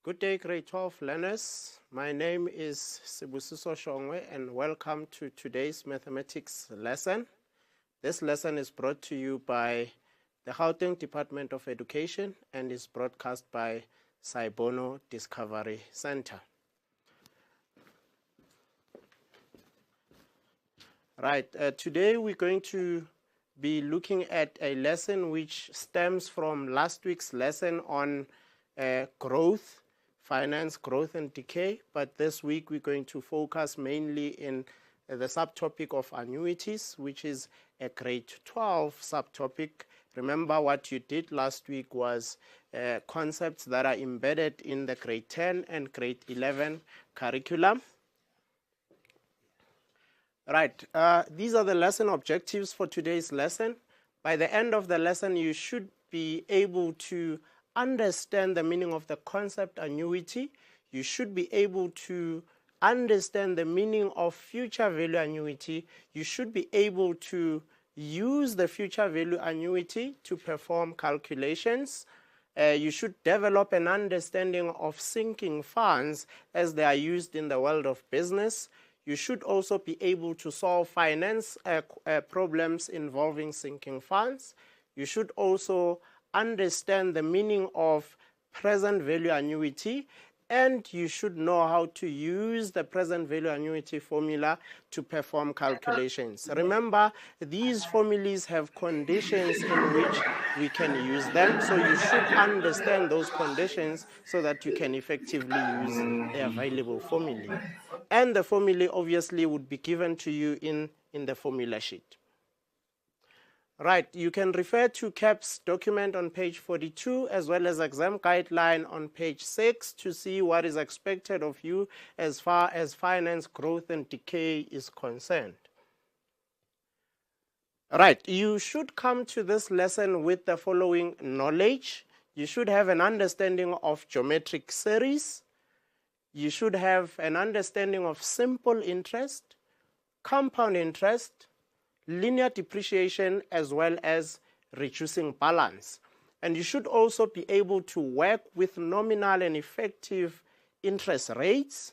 Good day, grade 12 learners. My name is Sibusiso Shongwe and welcome to today's mathematics lesson. This lesson is brought to you by the Gauteng Department of Education and is broadcast by Saibono Discovery Center. Right, today we're going to be looking at a lesson which stems from last week's lesson on growth, finance, growth and decay, but this week we're going to focus mainly in the subtopic of annuities, which is a grade 12 subtopic. Remember what you did last week was concepts that are embedded in the grade 10 and grade 11 curriculum. Right, these are the lesson objectives for today's lesson. By the end of the lesson, you should be able to understand the meaning of the concept annuity. You should be able to understand the meaning of future value annuity. You should be able to use the future value annuity to perform calculations. You should develop an understanding of sinking funds as they are used in the world of business. You should also be able to solve finance problems involving sinking funds. You should also understand the meaning of present value annuity, and you should know how to use the present value annuity formula to perform calculations. Remember, these formulas have conditions in which we can use them, so you should understand those conditions so that you can effectively use the available formula. And the formula obviously would be given to you in the formula sheet. Right, you can refer to CAP's document on page 42 as well as exam guideline on page 6 to see what is expected of you as far as finance, growth and decay is concerned. Right, you should come to this lesson with the following knowledge. You should have an understanding of geometric series. You should have an understanding of simple interest, compound interest, linear depreciation, as well as reducing balance. And you should also be able to work with nominal and effective interest rates.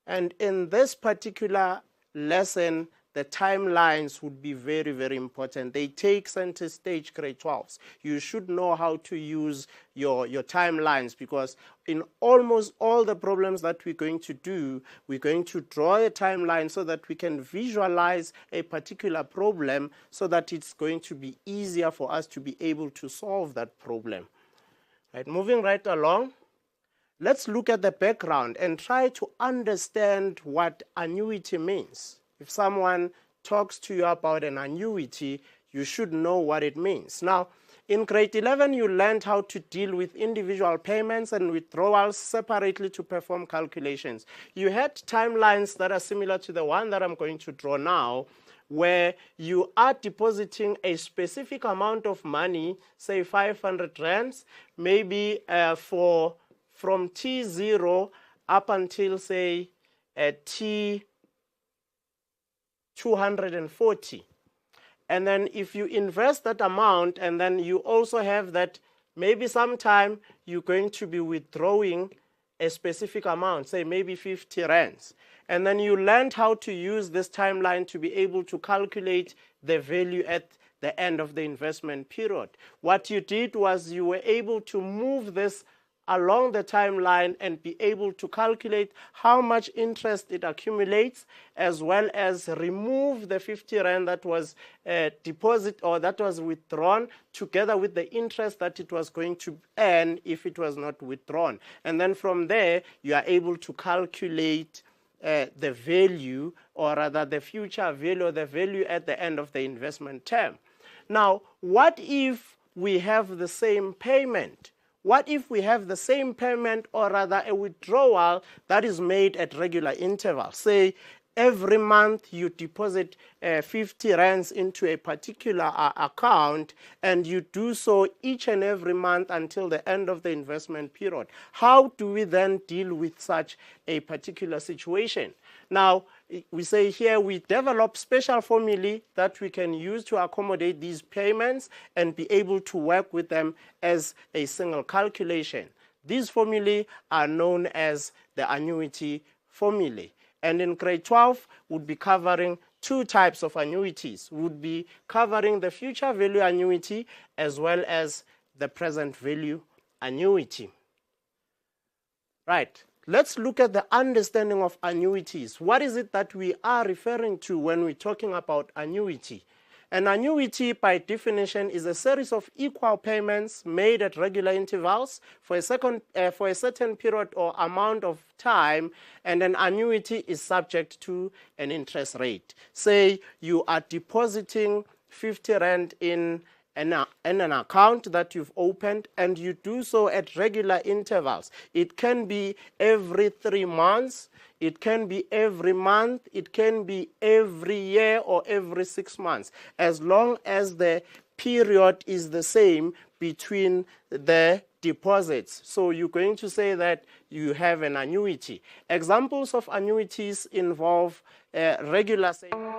And in this particular lesson, the timelines would be very, very important. They take center stage grade 12s. You should know how to use your timelines, because in almost all the problems that we're going to do, we're going to draw a timeline so that we can visualize a particular problem so that it's going to be easier for us to be able to solve that problem. Right, moving right along, let's look at the background and try to understand what annuity means. If someone talks to you about an annuity, you should know what it means. Now, in grade 11, you learned how to deal with individual payments and withdrawals separately to perform calculations. You had timelines that are similar to the one that I'm going to draw now, where you are depositing a specific amount of money, say 500 rands, maybe from T0 up until, say, T240. And then if you invest that amount, and then you also have that maybe sometime you're going to be withdrawing a specific amount, say maybe 50 rands. And then you learned how to use this timeline to be able to calculate the value at the end of the investment period. What you did was you were able to move this along the timeline and be able to calculate how much interest it accumulates, as well as remove the 50 rand that was deposit or that was withdrawn, together with the interest that it was going to earn if it was not withdrawn. And then from there, you are able to calculate the value, or rather the future value, or the value at the end of the investment term. Now, what if we have the same payment? What if we have the same payment, or rather a withdrawal that is made at regular intervals? Say every month you deposit 50 rands into a particular account, and you do so each and every month until the end of the investment period. How do we then deal with such a particular situation? Now, we say here we develop special formulae that we can use to accommodate these payments and be able to work with them as a single calculation. These formulae are known as the annuity formulae. And in grade 12, we'll be covering two types of annuities. We'll be covering the future value annuity as well as the present value annuity. Right, let's look at the understanding of annuities. What is it that we are referring to when we're talking about annuity? An annuity, by definition, is a series of equal payments made at regular intervals for a certain period or amount of time, and an annuity is subject to an interest rate. Say you are depositing 50 Rand in an account that you've opened, and you do so at regular intervals. It can be every 3 months, it can be every month, it can be every year or every 6 months, as long as the period is the same between the deposits. So you're going to say that you have an annuity. Examples of annuities involve regular savings.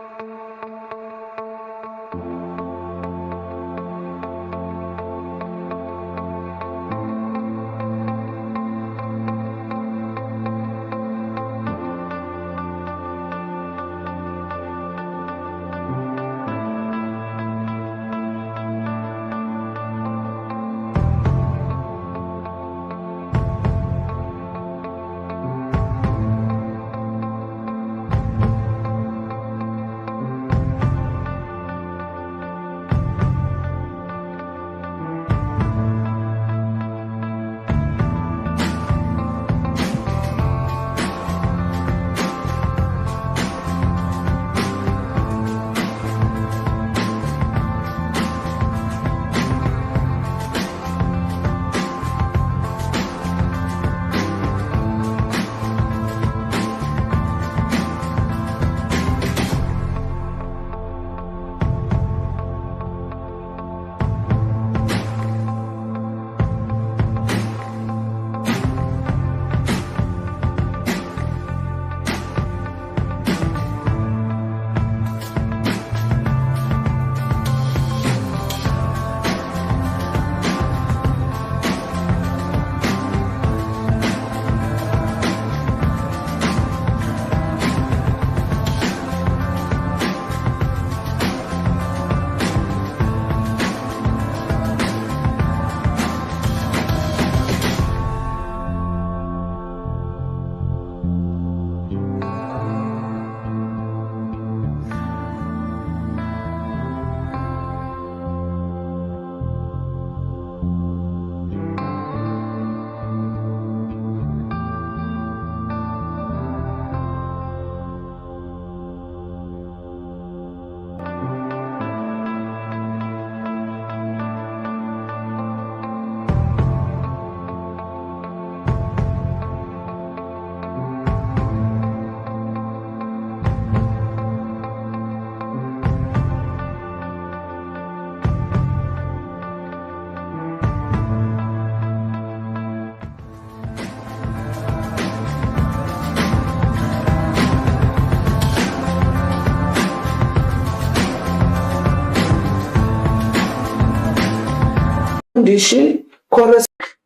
Condition,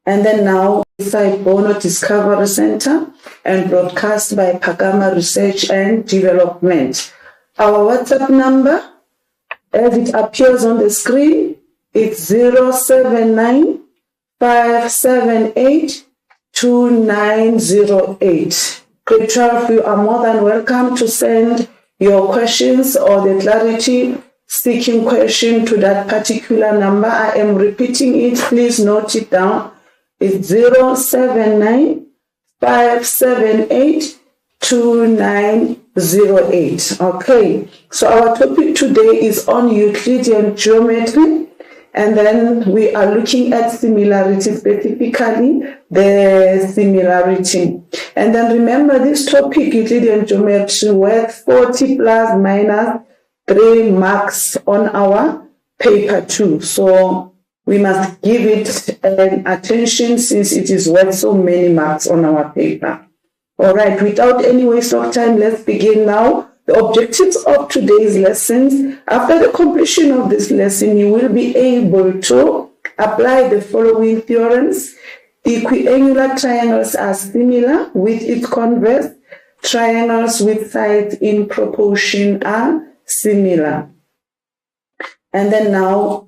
and then now inside Bono Discovery Center and broadcast by Pagama Research and Development. Our WhatsApp number, as it appears on the screen, it's 079-578-2908. Grade 12, you are more than welcome to send your questions or the clarity seeking question to that particular number. I am repeating it. Please note it down. It's 079-578-2908. Okay. So our topic today is on Euclidean geometry. And then we are looking at similarity, specifically the similarity. And then remember this topic, Euclidean geometry, worth 40 plus minus 3 marks on our paper too. So we must give it attention since it is worth so many marks on our paper. All right, without any waste of time, let's begin now. The objectives of today's lessons. After the completion of this lesson, you will be able to apply the following theorems Equiangular triangles are similar with its converse. Triangles with sides in proportion are similar. And then now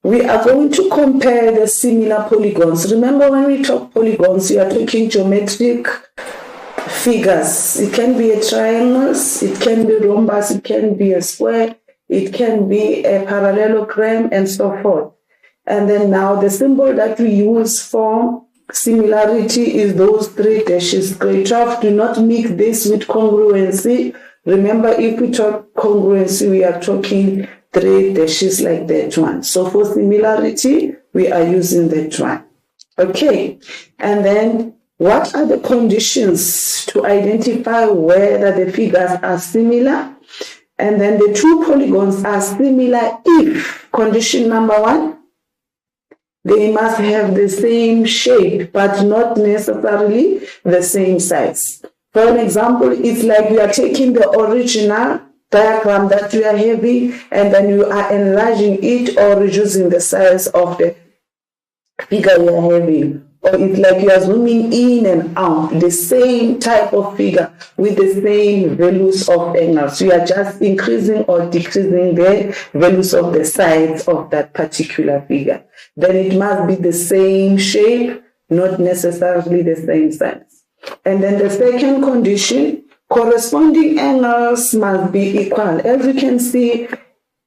we are going to compare the similar polygons. Remember, when we talk polygons, we are talking geometric figures. It can be a triangle, it can be rhombus, it can be a square, it can be a parallelogram, and so forth. And then now the symbol that we use for similarity is those three dashes. Grade 12, do not mix this with congruency. Remember, if we talk congruency, we are talking three dashes like that one. So for similarity, we are using that one. Okay, and then what are the conditions to identify whether the figures are similar? And then the two polygons are similar if, condition number one, they must have the same shape, but not necessarily the same size. For an example, it's like we are taking the original diagram that we are having, and then you are enlarging it or reducing the size of the figure we are having. Or it's like you are zooming in and out, the same type of figure with the same values of angles. You are just increasing or decreasing the values of the sides of that particular figure. Then it must be the same shape, not necessarily the same size. And then the second condition, corresponding angles must be equal. As you can see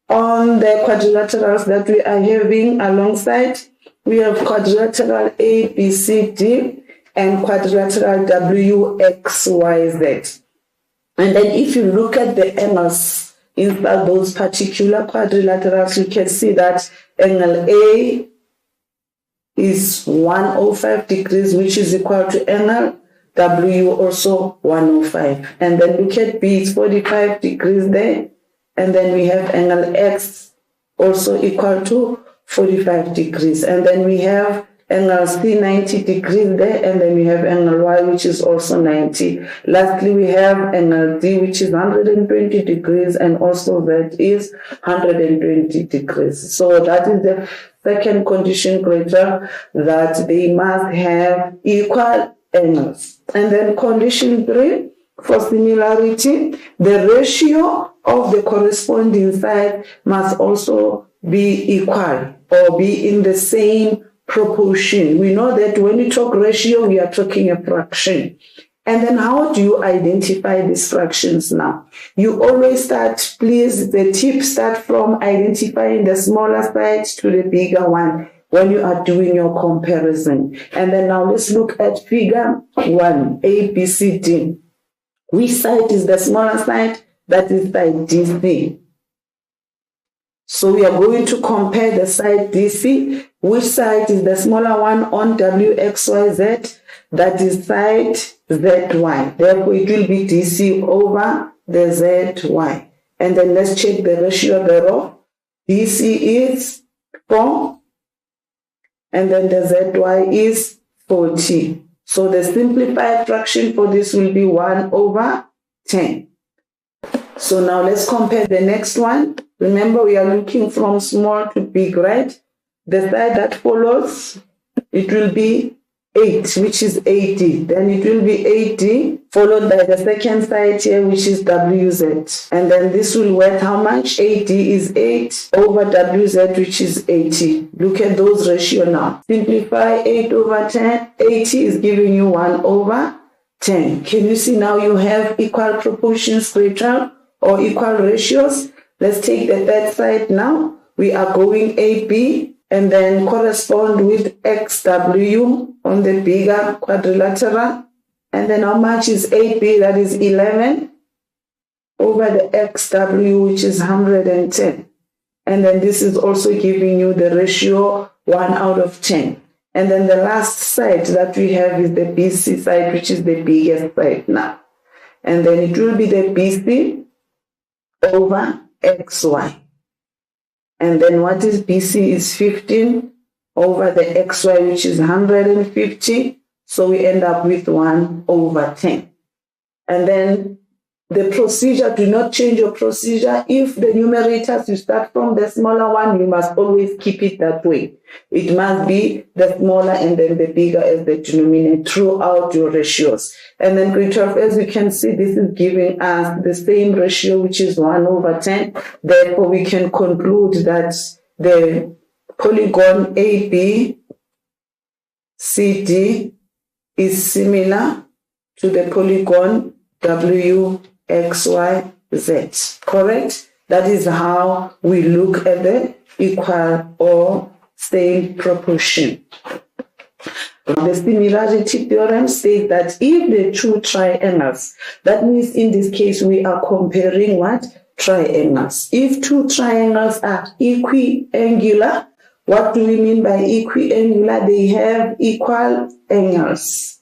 on the quadrilaterals that we are having alongside, we have quadrilateral A, B, C, D, and quadrilateral W, X, Y, Z. And then if you look at the angles inside those particular quadrilaterals, you can see that angle A is 105 degrees, which is equal to angle W, also 105. And then look at B, it's 45 degrees there. And then we have angle X also equal to 45 degrees. And then we have angle C, 90 degrees there. And then we have angle Y, which is also 90. Lastly, we have angle D, which is 120 degrees. And also that is 120 degrees. So that is the second condition criteria, that they must have equal angles. And then condition 3, for similarity, the ratio of the corresponding side must also be equal or be in the same proportion. We know that when we talk ratio, we are talking a fraction. And then how do you identify these fractions now? You always start, please, the tip start from identifying the smaller side to the bigger one when you are doing your comparison. And then now let's look at figure 1, A, B, C, D. Which side is the smaller side? That is side DC. So we are going to compare the side DC. Which side is the smaller one on WXYZ? That is side ZY. Therefore, it will be DC over the ZY. And then let's check the ratio thereof. DC is 4. And then the ZY is 40. So the simplified fraction for this will be 1 over 10. So now let's compare the next one. Remember, we are looking from small to big, right? The side that follows, it will be 8, which is 80. Then it will be 80, followed by the second side here, which is WZ. And then this will worth how much? 80 is 8 over WZ, which is 80. Look at those ratio now. Simplify 8 over 10. 80 is giving you 1 over 10. Can you see now you have equal proportions greater or equal ratios? Let's take the third side now. We are going AB and then correspond with XW on the bigger quadrilateral. And then how much is 8B? That is 11 over the XW, which is 110. And then this is also giving you the ratio 1 out of 10. And then the last side that we have is the BC side, which is the biggest side now. And then it will be the BC over XY. And then what is BC is 15 over the XY, which is 150. So we end up with 1 over 10. And then the procedure, do not change your procedure. If the numerators, you start from the smaller one, you must always keep it that way. It must be the smaller and then the bigger as the denominator throughout your ratios. And then grade 12, as you can see, this is giving us the same ratio, which is 1/10. Therefore, we can conclude that the polygon ABCD is similar to the polygon WXYZ, correct? That is how we look at the equal or same proportion. The similarity theorem states that if the two triangles, that means in this case we are comparing what? Triangles. If two triangles are equiangular, what do we mean by equiangular? They have equal angles.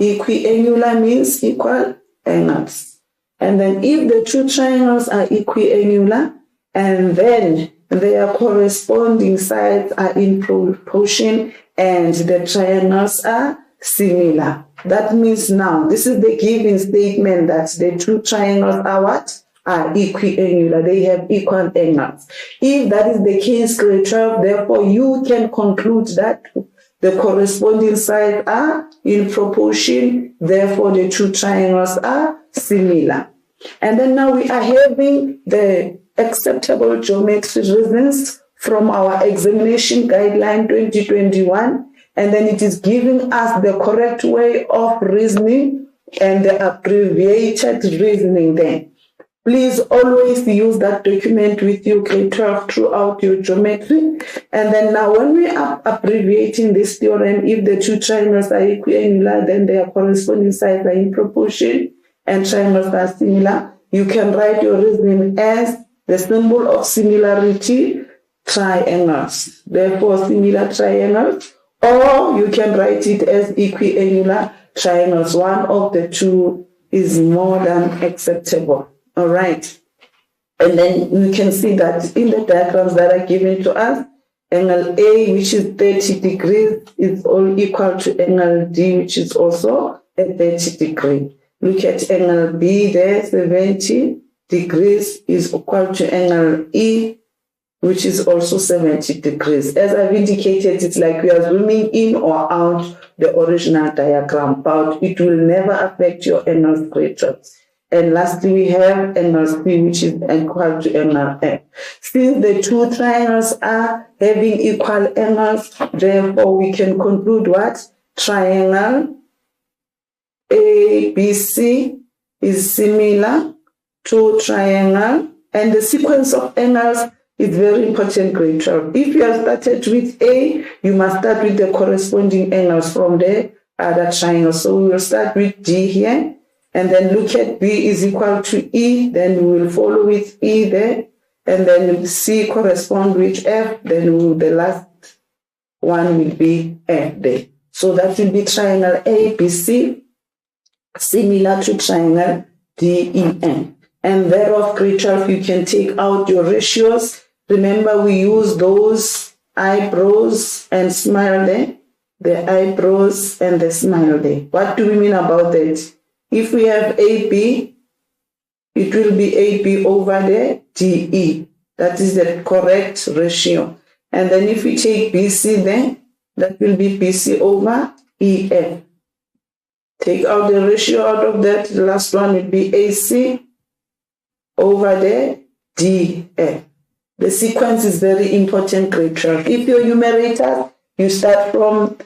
Equiangular means equal angles. And then if the two triangles are equiangular and then their corresponding sides are in proportion and the triangles are similar, that means now this is the given statement that the two triangles are what? Are equiangular. They have equal angles. If that is the case, grade 12, therefore you can conclude that the corresponding sides are in proportion, therefore the two triangles are similar. And then now we are having the acceptable geometry reasons from our examination guideline 2021, and then it is giving us the correct way of reasoning and the abbreviated reasoning then. Please always use that document with you, grade 12, throughout your geometry. And then now when we are abbreviating this theorem, if the two triangles are equiangular, then their corresponding sides are in proportion and triangles are similar, you can write your reasoning as the symbol of similarity, triangles. Therefore, similar triangles, or you can write it as equiangular triangles. One of the two is more than acceptable. All right. And then you can see that in the diagrams that are given to us, angle A, which is 30 degrees, is all equal to angle D, which is also a 30 degree. Look at angle B there, 70 degrees is equal to angle E, which is also 70 degrees. As I've indicated, it's like we are zooming in or out the original diagram, but it will never affect your angle ratios. And lastly, we have angle C, which is equal to angle F. Since the two triangles are having equal angles, therefore we can conclude what? Triangle ABC is similar to triangle, and the sequence of angles is very important, grade 12. If you have started with A, you must start with the corresponding angles from the other triangle. So we will start with D here, and then look at B is equal to E, then we will follow with E there, and then C correspond with F, then the last one will be F there. So that will be triangle ABC, similar to triangle DEN. And thereof, grade 12, you can take out your ratios. Remember, we use those eyebrows and smile there, the eyebrows and the smile there. What do we mean about that? If we have AB, it will be AB over the DE. That is the correct ratio. And then if we take BC then, that will be BC over EF. Take out the ratio out of that. The last one will be AC over the DF. The sequence is very important, grade 12. If your numerator, you start from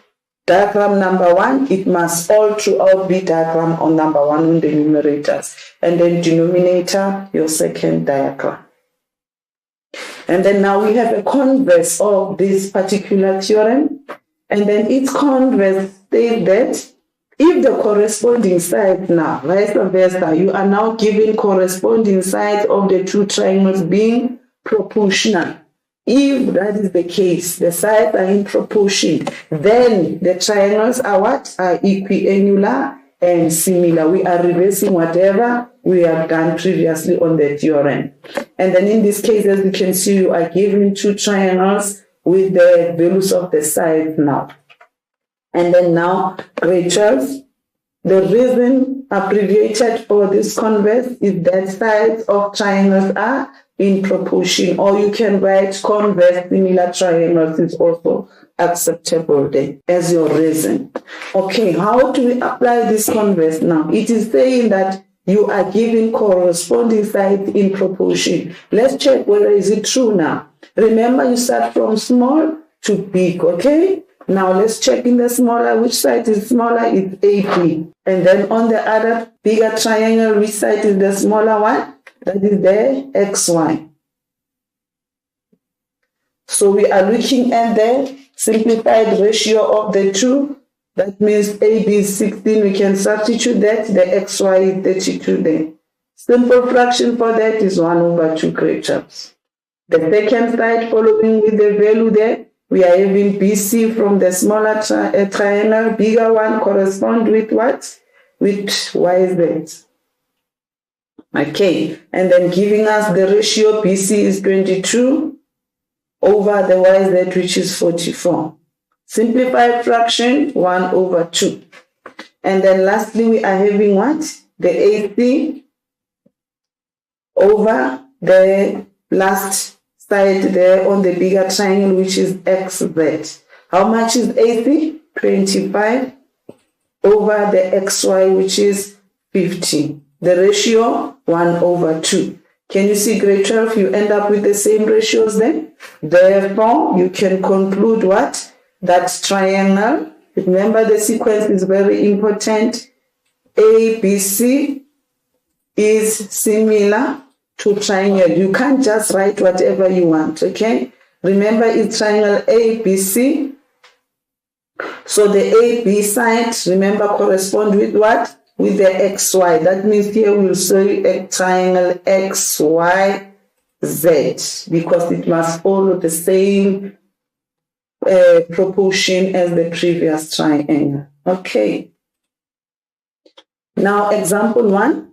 diagram number 1, it must all throughout be diagram on number 1 on the numerators. And then denominator, your second diagram. And then now we have a converse of this particular theorem. And then its converse states that if the corresponding sides now, vice versa, you are now given corresponding sides of the two triangles being proportional. If that is the case, the sides are in proportion, then the triangles are what? Are equiangular and similar. We are reversing whatever we have done previously on the theorem. And then in this case, as you can see, you are given two triangles with the values of the sides now. And then now, grade 12, the reason abbreviated for this converse is that sides of triangles are in proportion, or you can write converse similar triangles is also acceptable there as your reason. Okay, how do we apply this converse now? It is saying that you are given corresponding sides in proportion. Let's check whether is it true now. Remember, you start from small to big, okay? Now let's check in the smaller, which side is smaller? It's AB. And then on the other bigger triangle, which side is the smaller one? That is the XY. So we are looking at the simplified ratio of the two. That means AB is 16. We can substitute that. The XY is 32 there. Simple fraction for that is 1 over 2 great terms. The second side following with the value there, we are having BC from the smaller triangle, bigger one correspond with what? With YZ. Okay, and then giving us the ratio BC is 22 over the YZ, which is 44. Simplified fraction, 1 over 2. And then lastly, we are having what? The AC over the last side there on the bigger triangle, which is XZ. How much is AC? 25 over the XY, which is 50. The ratio, 1 over 2. Can you see grade 12? You end up with the same ratios then. Therefore, you can conclude what? That triangle. Remember, the sequence is very important. ABC is similar to triangle. You can't just write whatever you want, okay? Remember, it's triangle ABC. So the AB side, remember, correspond with what? With the XY. That means here we'll say a triangle XYZ because it must follow the same proportion as the previous triangle. Okay. Now, example 1.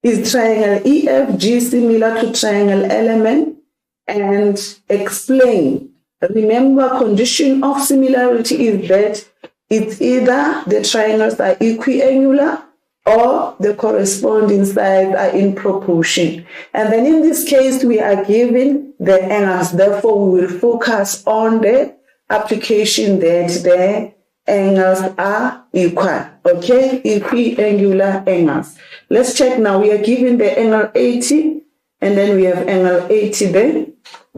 Is triangle EFG similar to triangle element? And explain. Remember, condition of similarity is that it's either the triangles are equiangular or the corresponding sides are in proportion. And then in this case, we are given the angles. Therefore, we will focus on the application that the angles are equal. Okay, equiangular angles. Let's check now. We are given the angle 80, and then we have angle 80 there,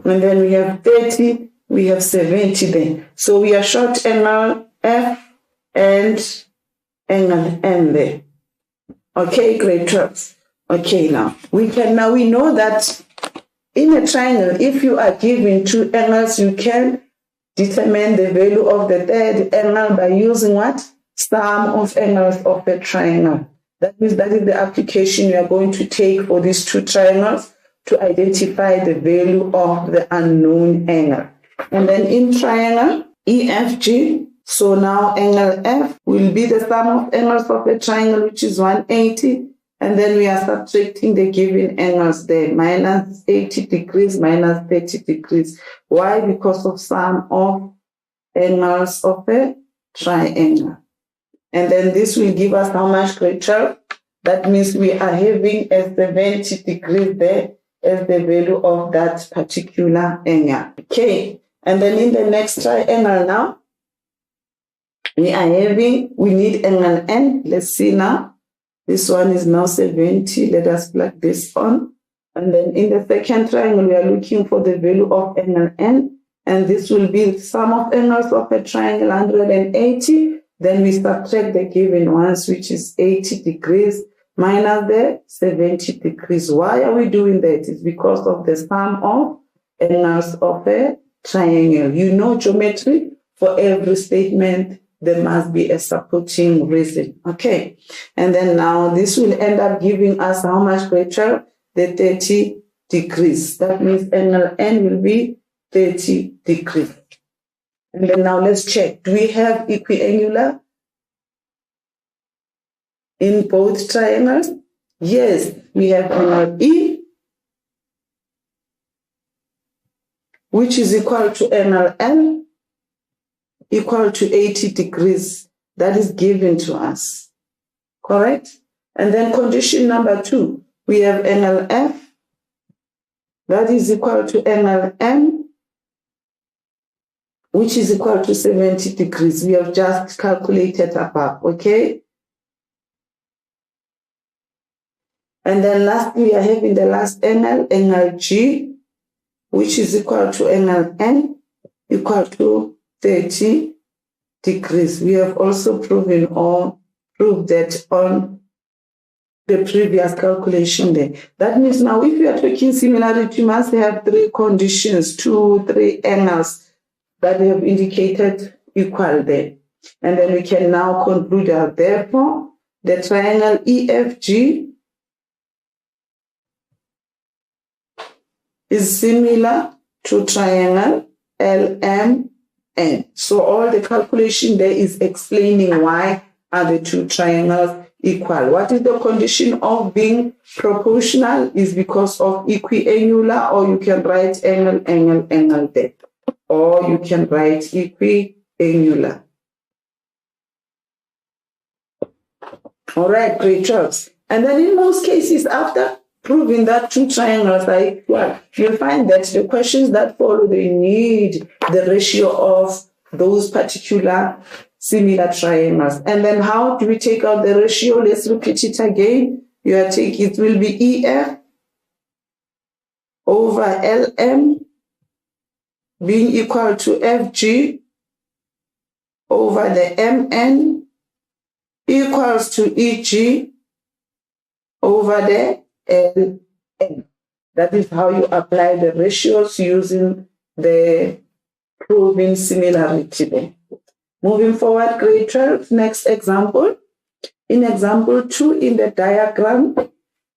and then we have 30, we have 70 there. So we are short angle F and angle N there. Okay, great jobs. Okay, now we know that in a triangle, if you are given two angles, you can determine the value of the third angle by using what? Sum of angles of the triangle. That means that is the application you are going to take for these two triangles to identify the value of the unknown angle. And then in triangle EFG, so now angle F will be the sum of angles of a triangle, which is 180. And then we are subtracting the given angles there, minus 80 degrees, minus 30 degrees. Why? Because of sum of angles of a triangle. And then this will give us how much, grade 12? That means we are having a 70 degrees there as the value of that particular angle. Okay. And then in the next triangle now, we need angle N. Let's see now. This one is now 70. Let us plug this on. And then in the second triangle, we are looking for the value of angle N. And this will be the sum of angles of a triangle 180. Then we subtract the given ones, which is 80 degrees minus the 70 degrees. Why are we doing that? It's because of the sum of angles of a triangle. You know geometry. For every statement, there must be a supporting reason. Okay. And then now this will end up giving us how much, greater? The 30 degrees. That means angle N will be 30 degrees. And then now let's check. Do we have equiangular in both triangles? Yes, we have angle E, which is equal to angle L, equal to 80 degrees. That is given to us. correct? And then condition number 2, we have angle F, that is equal to angle M, which is equal to 70 degrees. We have just calculated above, okay? And then lastly, we are having the last angle, angle G, which is equal to angle N, equal to 30 degrees. We have also proven or proved that on the previous calculation there. That means now if you are talking similarity, you must have 3 conditions, 2, 3 angles that we have indicated equal there. And then we can now conclude that therefore the triangle EFG is similar to triangle LMN. So all the calculation there is explaining why are the 2 triangles equal. What is the condition of being proportional is because of equiangular, or you can write angle, angle, angle there. Or you can write equiangular. All right, great jobs. And then in most cases, after proving that 2 triangles are equal, you'll find that the questions that follow, they need the ratio of those particular similar triangles. And then how do we take out the ratio? Let's repeat it again. It will be EF over LM being equal to FG over the MN equals to EG over the LN. That is how you apply the ratios using the proving similarity there. Moving forward, grade 12, next example. In example 2 in the diagram,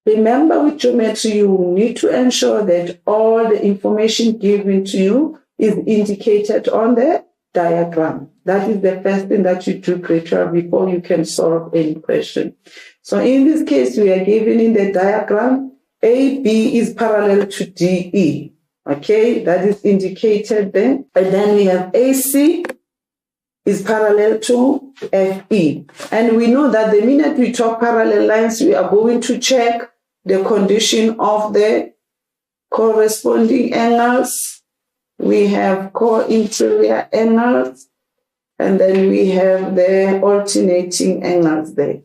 remember with geometry, you need to ensure that all the information given to you is indicated on the diagram. That is the first thing that you do, grade 12, before you can solve any question. So in this case, we are given in the diagram, AB is parallel to DE. Okay, that is indicated there. And then we have AC is parallel to FE. And we know that the minute we talk parallel lines, we are going to check the condition of the corresponding angles. We have co-interior angles, and then we have the alternating angles there.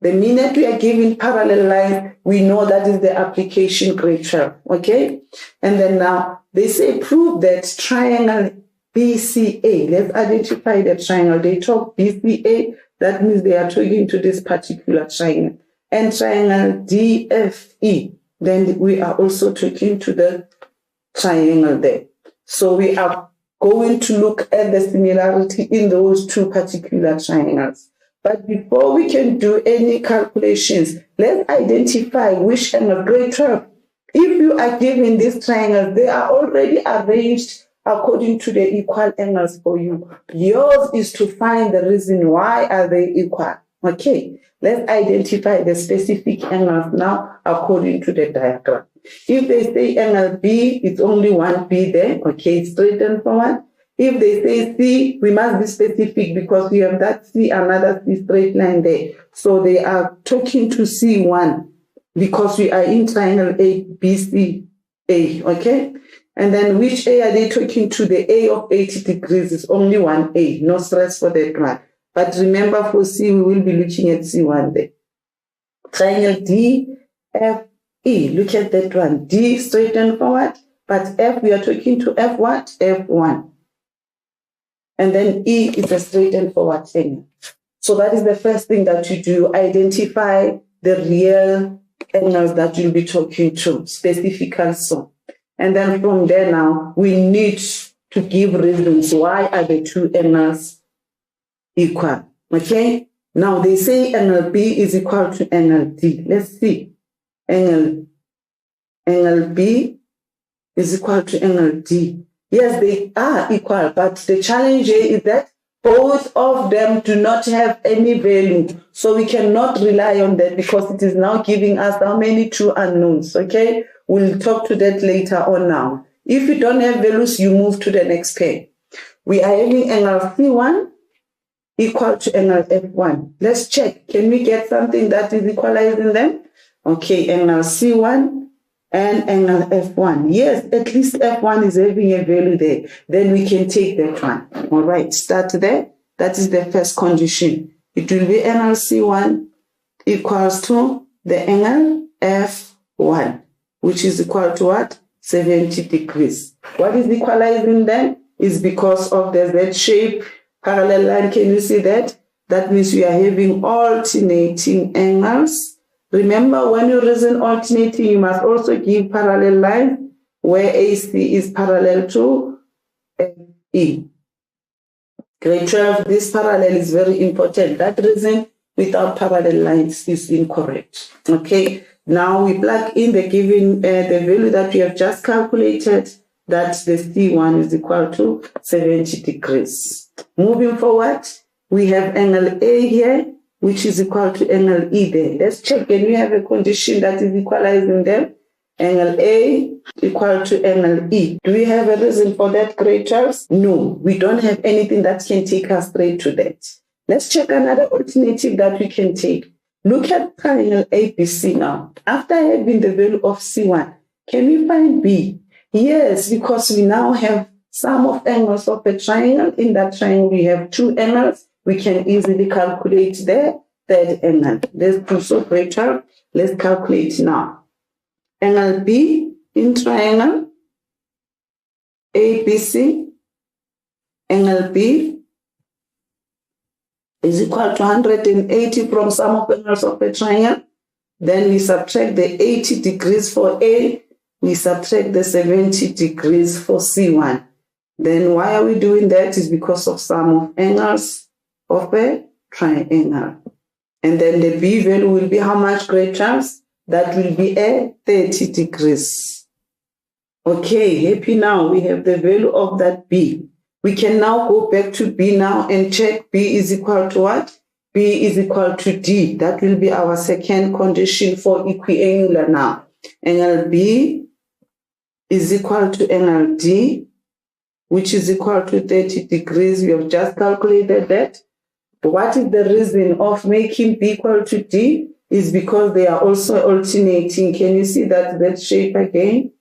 The minute we are given parallel lines, we know that is the application grade 12, okay? And then now they say prove that triangle BCA. Let's identify the triangle. They talk BCA, that means they are talking to this particular triangle. And triangle DFE, then we are also talking to the triangle there. So we are going to look at the similarity in those 2 particular triangles. But before we can do any calculations, let's identify which angle, grade 12. If you are given these triangles, they are already arranged according to the equal angles for you. Yours is to find the reason why are they equal. Okay, let's identify the specific angles now according to the diagram. If they say angle B, it's only one B there. Okay, it's straight and forward. If they say C, we must be specific because we have that C, another C straight line there. So they are talking to C1 because we are in triangle A, B, C, A. Okay. And then which A are they talking to? The A of 80 degrees is only one A. No stress for that one. But remember for C, we will be looking at C1 there. Triangle D, F, E. Look at that one. D straight and forward. But F, we are talking to F what? F1. And then E is a straight and forward thing. So that is the first thing that you do. Identify the real angles that you'll be talking to, specifically so. And then from there now, we need to give reasons why are the 2 angles equal. Okay? Now they say angle B is equal to angle D. Let's see. Angle B is equal to angle D. Yes, they are equal, but the challenge here is that both of them do not have any value. So we cannot rely on that because it is now giving us how many 2 unknowns. Okay? We'll talk to that later on now. If you don't have values, you move to the next pair. We are having angle C1 equal to angle F1. Let's check. Can we get something that is equalizing them? Okay, angle C1 and angle F1. Yes, at least F1 is having a value there. Then we can take that one. All right, start there. That is the first condition. It will be angle C1 equals to the angle F1, which is equal to what? 70 degrees. What is equalizing then? Is because of the Z shape parallel line. Can you see that? That means we are having alternating angles. Remember, when you reason alternating, you must also give parallel line where AC is parallel to FE. Grade 12, this parallel is very important. That reason without parallel lines is incorrect. Okay, now we plug in the given the value that we have just calculated, that the C1 is equal to 70 degrees. Moving forward, we have angle A here, which is equal to angle E there. Let's check, can we have a condition that is equalizing them? Angle A equal to angle E. Do we have a reason for that, grade 12? No, we don't have anything that can take us straight to that. Let's check another alternative that we can take. Look at triangle ABC now. After having the value of C1, can we find B? Yes, because we now have sum of angles of a triangle. In that triangle, we have two angles. We can easily calculate the third angle. Let's do so, grade 12. Let's calculate now. Angle B in triangle ABC, angle B is equal to 180 from sum of angles of a triangle. Then we subtract the 80 degrees for A. We subtract the 70 degrees for C1. Then why are we doing that? Is because of sum of angles of a triangle. And then the B value will be how much, grade 12? That will be a 30 degrees. Okay, happy now. We have the value of that B. We can now go back to B now and check B is equal to what? B is equal to D. That will be our second condition for equiangular now. Angle B is equal to angle D, which is equal to 30 degrees. We have just calculated that. What is the reason of making B equal to D? Is because they are also alternating. Can you see that shape again?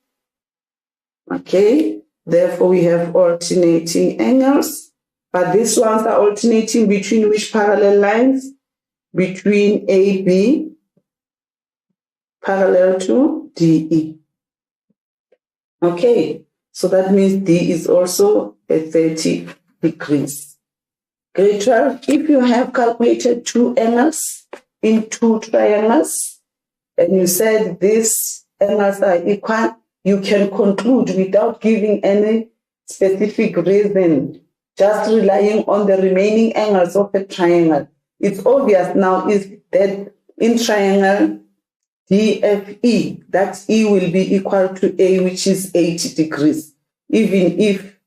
Okay. Therefore, we have alternating angles, but these ones are alternating between which parallel lines? Between AB parallel to DE. Okay, so that means D is also a 30 degrees. Grade 12, if you have calculated two angles in two triangles, and you said these angles are equal, you can conclude without giving any specific reason, just relying on the remaining angles of a triangle. It's obvious now is that in triangle DFE, that E will be equal to A, which is 80 degrees, even if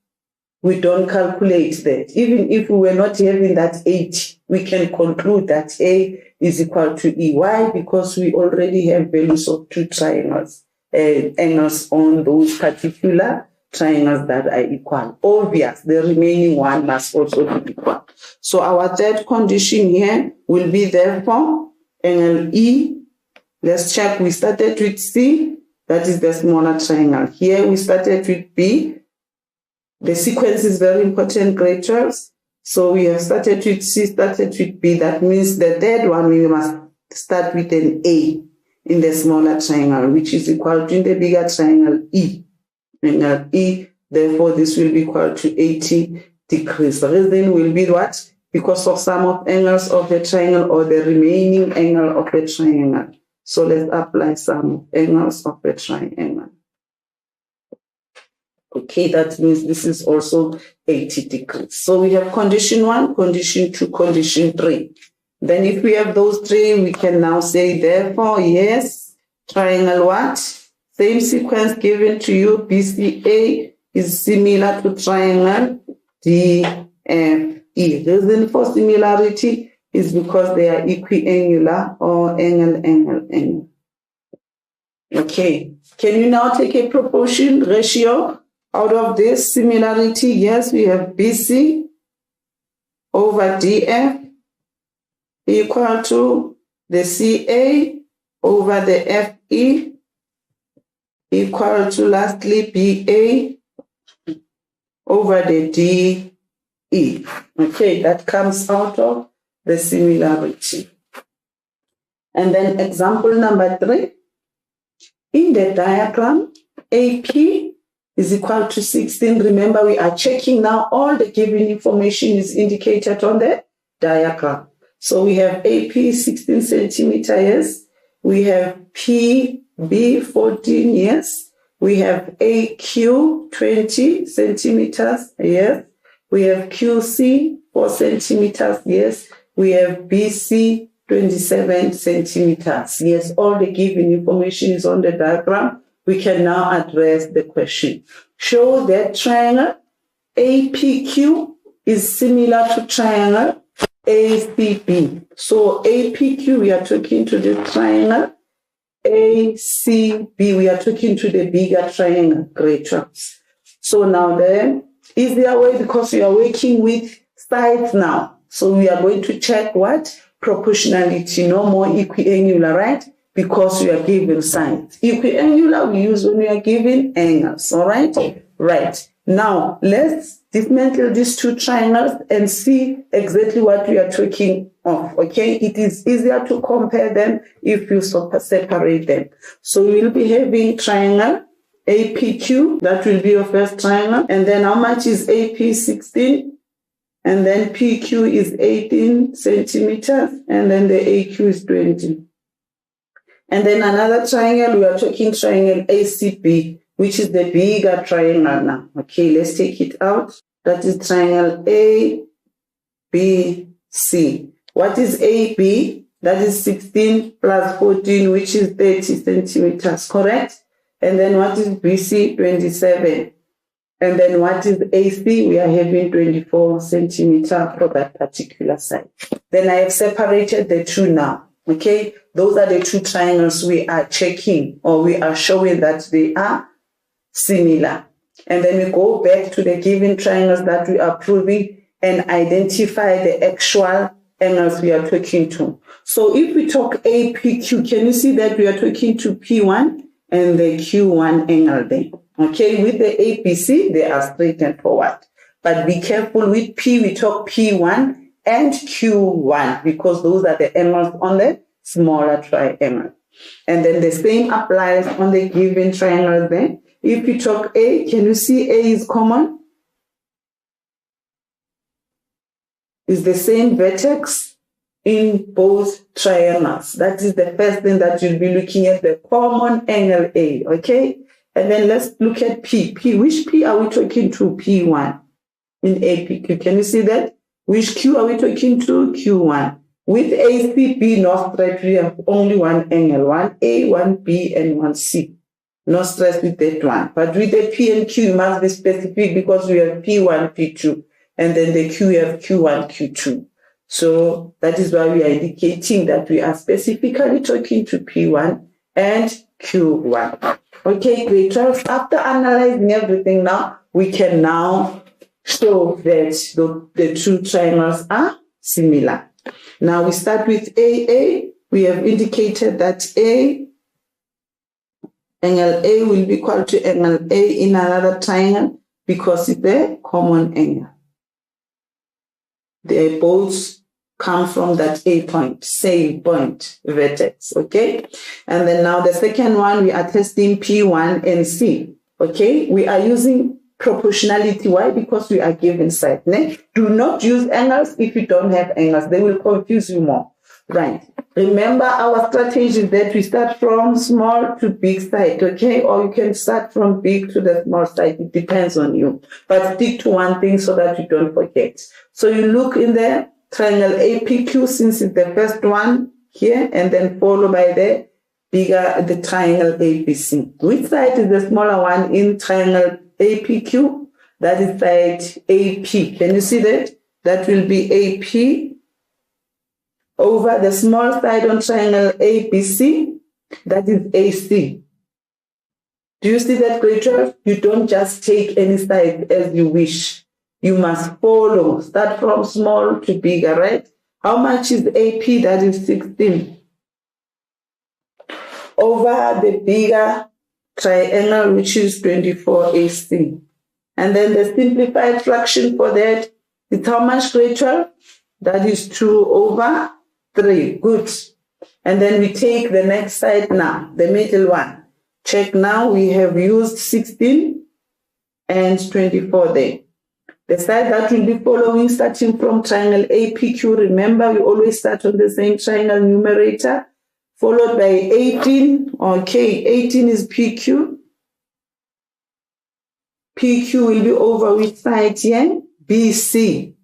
we don't calculate that. Even if we were not having that 80, we can conclude that A is equal to E. Why? Because we already have values of two triangles. Angles on those particular triangles that are equal. Obvious, the remaining one must also be equal. So our third condition here will be therefore angle E. Let's check, we started with C, that is the smaller triangle. Here we started with B. The sequence is very important, grade 12. So we have started with C, started with B. That means the third one we must start with an A in the smaller triangle, which is equal to in the bigger triangle E. Angle E, therefore this will be equal to 80 degrees. The reason will be what? Because of sum of angles of the triangle or the remaining angle of the triangle. So let's apply sum of angles of the triangle. Okay, that means this is also 80 degrees. So we have condition 1, condition 2, condition 3. Then if we have those three, we can now say, therefore, yes, triangle what? Same sequence given to you, BCA is similar to triangle DFE. Reason for similarity is because they are equiangular or angle. Okay, can you now take a proportion ratio out of this similarity? Yes, we have BC over DF equal to the CA over the FE equal to lastly BA over the DE. Okay, that comes out of the similarity. And then example number 3. In the diagram, AP is equal to 16. Remember, we are checking now all the given information is indicated on the diagram. So we have AP 16 centimeter, yes. We have PB 14, yes. We have AQ 20 centimeters, yes. We have QC 4 centimeters, yes. We have BC 27 centimeters. Yes, all the given information is on the diagram. We can now address the question. Show that triangle APQ is similar to triangle ACB. So APQ, we are talking to the triangle. ACB, we are talking to the bigger triangle, greater. So now the easier way, because we are working with sides now. So we are going to check what? Proportionality, no more equiangular, right? Because we are given sides. Equiangular we use when we are given angles, all right? Right. Now, let's dismantle these two triangles and see exactly what we are talking of, okay? It is easier to compare them if you separate them. So we will be having triangle APQ, that will be your first triangle. And then how much is AP? 16. And then PQ is 18 centimeters, and then the AQ is 20. And then another triangle, we are talking triangle ACB, which is the bigger triangle now. Okay, let's take it out. That is triangle ABC. What is AB? That is 16 plus 14, which is 30 centimeters, correct? And then what is BC? 27. And then what is AC? We are having 24 centimeters for that particular side. Then I have separated the two now. Okay, those are the two triangles we are checking, or we are showing that they are similar. And then we go back to the given triangles that we are proving and identify the actual angles we are talking to. So if we talk APQ, can you see that we are talking to P1 and the Q1 angle there? Okay, with the APC, they are straight and forward. But be careful with P, we talk P1 and Q1, because those are the angles on the smaller triangle. And then the same applies on the given triangle there. If you talk A, can you see A is common? It's the same vertex in both triangles. That is the first thing that you'll be looking at, the common angle A, okay? And then let's look at P. P, which P are we talking to? P1 in APQ. Can you see that? Which Q are we talking to? Q1. With ACB, no stress, we have only one angle, one A, one B, and one C. No stress with that one. But with the P and Q, you must be specific, because we have P1, P2, and then the Q, we have Q1, Q2. So that is why we are indicating that we are specifically talking to P1 and Q1. Okay, great. After analyzing everything now, we can now show that the two triangles are similar. Now we start with AA. We have indicated that angle A will be equal to angle A in another triangle, because it's a common angle. They both come from that A point, same point, vertex, okay? And then now the second one, we are testing P1 and C, okay? We are using proportionality. Why? Because we are given side. Ne? Do not use angles if you don't have angles. They will confuse you more, right? Remember, our strategy is that we start from small to big side, okay? Or you can start from big to the small side. It depends on you. But stick to one thing so that you don't forget. So you look in the triangle APQ, since it's the first one here, and then followed by the triangle ABC. Which side is the smaller one in triangle APQ? That is side AP. Can you see that? That will be AP over the small side on triangle ABC. That is AC. Do you see that, Rachel? You don't just take any side as you wish. You must follow. Start from small to bigger, right? How much is AP? That is 16. Over the bigger triangle, which is 24 AC. And then the simplified fraction for that is how much, grade 12? That is 2 over 3. Good. And then we take the next side now, the middle one. Check now, we have used 16 and 24 there. The side that will be following, starting from triangle APQ, remember we always start on the same triangle numerator, followed by 18. Okay, 18 is PQ. PQ will be over which side here? BC.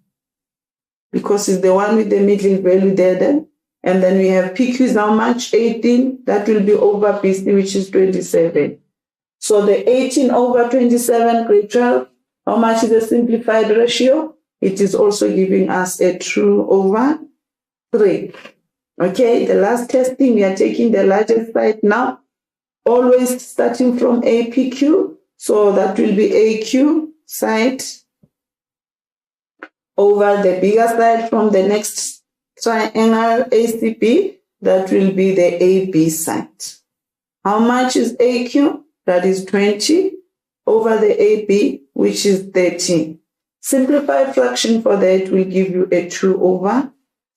Because it's the one with the middle value there then. And then we have PQ is how much? 18. That will be over BC, which is 27. So the 18 over 27, grade 12, how much is the simplified ratio? It is also giving us a 2 over 3. Okay, the last testing, we are taking the largest side now, always starting from APQ. So that will be AQ side over the bigger side from the next triangle ACB. That will be the AB side. How much is AQ? That is 20 over the AB, which is 13. Simplified fraction for that will give you a 2 over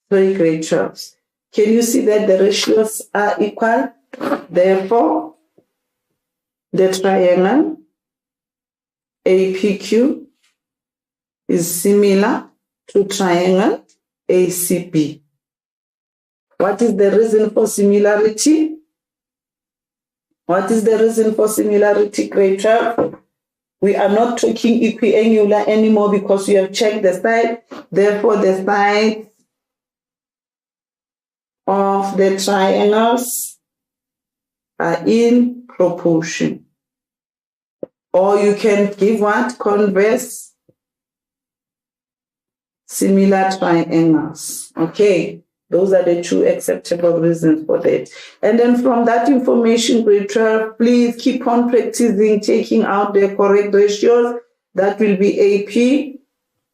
3, grade 12. Can you see that the ratios are equal? Therefore, the triangle APQ is similar to triangle ACB. What is the reason for similarity? What is the reason for similarity, grade 12? We are not talking equiangular anymore because we have checked the side. Therefore, the sides of the triangles are in proportion. Or you can give what? Converse similar triangles. Okay, those are the two acceptable reasons for that. And then from that information, grade 12, please keep on practicing taking out the correct ratios. That will be AP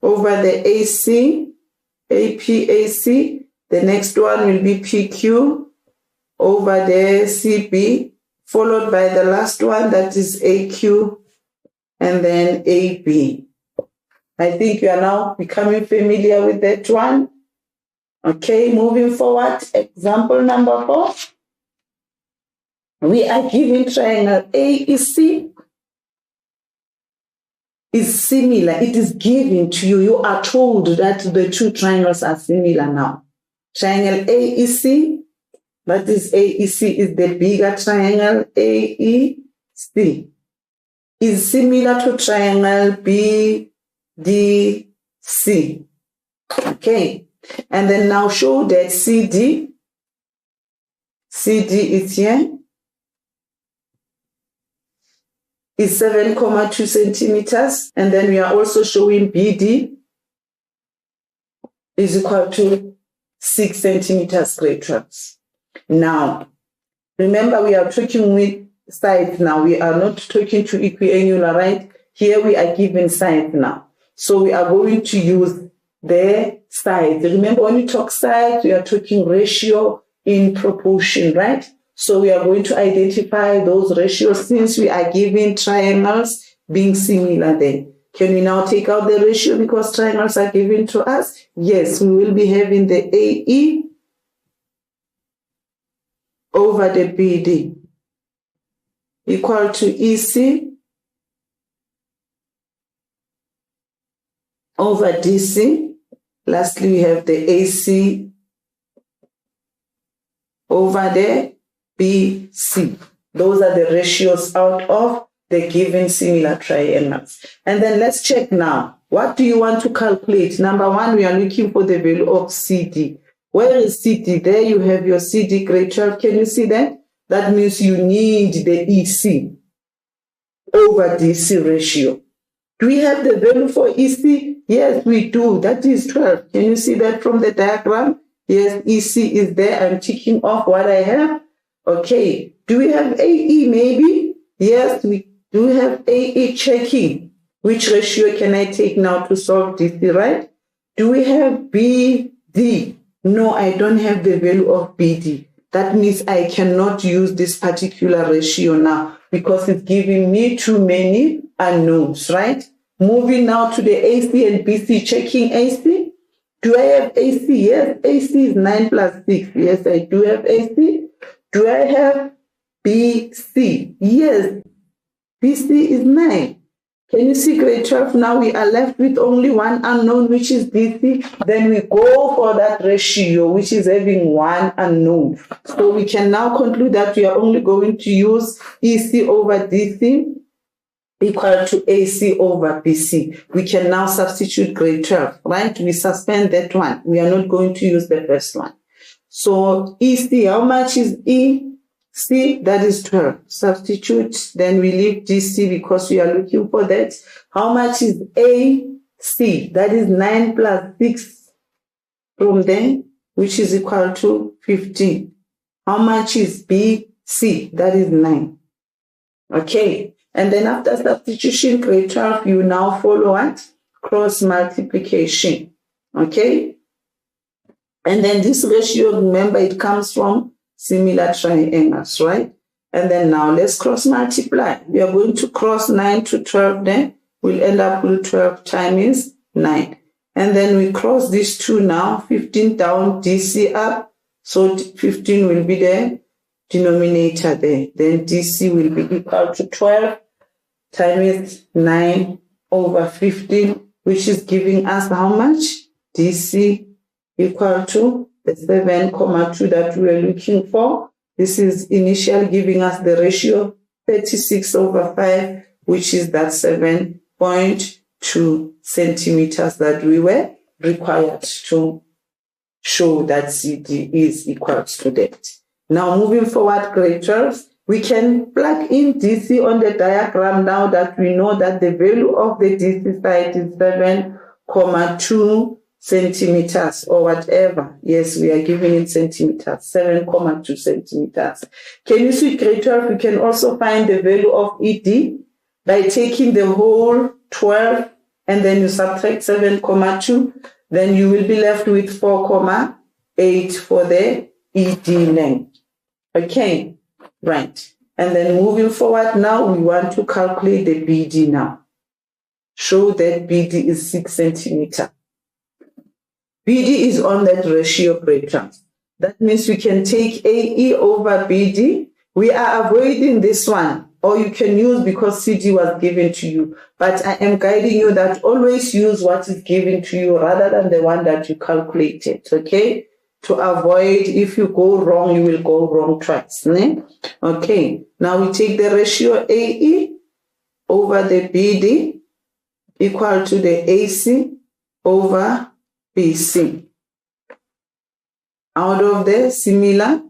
over the AC, AP-AC. The next one will be PQ over the CB, followed by the last one, that is AQ, and then AB. I think you are now becoming familiar with that one. Okay, moving forward, example number 4. We are given triangle AEC is similar. It is given to you. You are told that the two triangles are similar now. Triangle AEC, that is AEC is the bigger triangle AEC, is similar to triangle BDC. Okay, and then now show that CD is here, is 7,2 centimeters, and then we are also showing BD is equal to 6 centimeters, grade 12. Now, remember we are talking with sides now. We are not talking to equiangular, right? Here we are given sides now. So we are going to use the sides. Remember when we talk sides, we are talking ratio in proportion, right? So we are going to identify those ratios since we are given triangles being similar then. Can we now take out the ratio because triangles are given to us? Yes, we will be having the AE over the BD equal to EC over DC. Lastly, we have the AC over the BC. Those are the ratios out of the given similar triangles. And then let's check now. What do you want to calculate? Number 1, we are looking for the value of CD. Where is CD? There you have your CD, grade 12. Can you see that? That means you need the EC over DC ratio. Do we have the value for EC? Yes, we do. That is 12. Can you see that from the diagram? Yes, EC is there. I'm ticking off what I have. Okay. Do we have AE maybe? Yes, we do have AE checking. Which ratio can I take now to solve DC, right? Do we have BD? No, I don't have the value of BD. That means I cannot use this particular ratio now because it's giving me too many unknowns, right? Moving now to the AC and BC, checking AC. Do I have AC? Yes, AC is 9 plus 6. Yes, I do have AC. Do I have BC? Yes, BC is 9. Can you see grade 12? Now we are left with only one unknown, which is DC. Then we go for that ratio, which is having one unknown. So we can now conclude that we are only going to use EC over DC equal to AC over BC. We can now substitute grade 12, right? We suspend that one. We are not going to use the first one. So EC, how much is EC? That is 12. Substitute, then we leave DC because we are looking for that. How much is AC? That is 9 plus 6 from there, which is equal to 15. How much is BC? That is 9. Okay. And then after substitution, grade 12, you now follow what? Cross multiplication. Okay. And then this ratio, remember, it comes from similar triangles, right? And then now let's cross multiply. We are going to cross 9 to 12 then. We'll end up with 12 times 9. And then we cross these two now, 15 down, DC up. So 15 will be the denominator there. Then DC will be equal to 12 times 9 over 15, which is giving us how much? DC equal to the 7,2 that we are looking for. This is initially giving us the ratio 36 over 5, which is that 7.2 centimeters that we were required to show that CD is equal to that. Now moving forward, grade 12, we can plug in DC on the diagram now that we know that the value of the DC side is 7,2 centimeters or whatever. Yes, we are giving in centimeters, 7,2 centimeters. Can you see grade 12? We can also find the value of ED by taking the whole 12 and then you subtract 7,2. Then you will be left with 4,8 for the ED length. Okay, right. And then moving forward now, we want to calculate the BD now. Show that BD is 6 centimeters. BD is on that ratio grade 12. That means we can take AE over BD. We are avoiding this one, or you can use because CD was given to you. But I am guiding you that always use what is given to you rather than the one that you calculated, okay? To avoid, if you go wrong, you will go wrong twice. Ne? Okay, now we take the ratio AE over the BD equal to the AC over BC. Out of the similar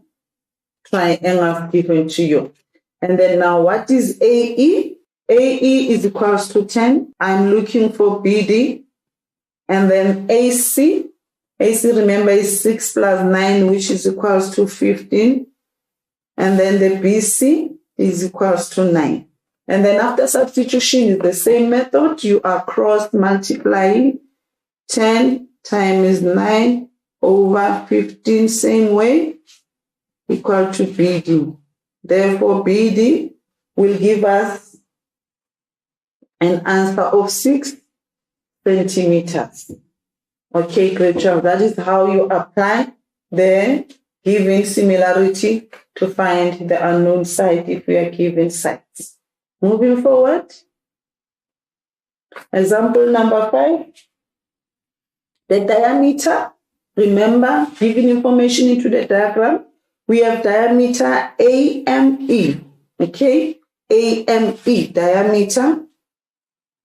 triangle given to you. And then now what is AE? AE is equals to 10. I'm looking for BD. And then AC. AC, remember, is 6 plus 9, which is equals to 15. And then the BC is equals to 9. And then after substitution is the same method. You are cross multiplying 10 times 9 over 15, same way, equal to BD. Therefore, BD will give us an answer of 6 centimeters. Okay, great job. That is how you apply the given similarity to find the unknown side if we are given sides. Moving forward, example number 5. The diameter, remember, giving information into the diagram, we have diameter AME, okay? AME, diameter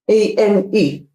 AME.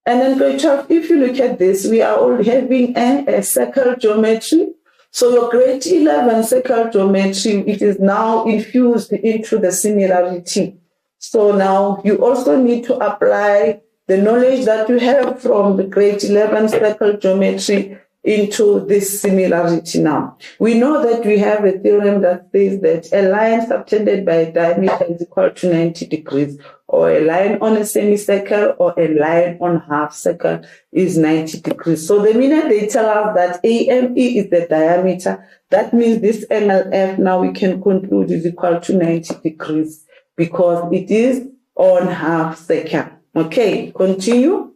And then grade 12, if you look at this, we are all having a circle geometry. So your grade 11 circle geometry, it is now infused into the similarity. So now you also need to apply the knowledge that you have from the grade 11 circle geometry into this similarity now. We know that we have a theorem that says that a line subtended by a diameter is equal to 90 degrees, or a line on a semicircle or a line on half circle is 90 degrees. So the minute they tell us that AME is the diameter, that means this angle F now we can conclude is equal to 90 degrees because it is on half circle. Okay, continue.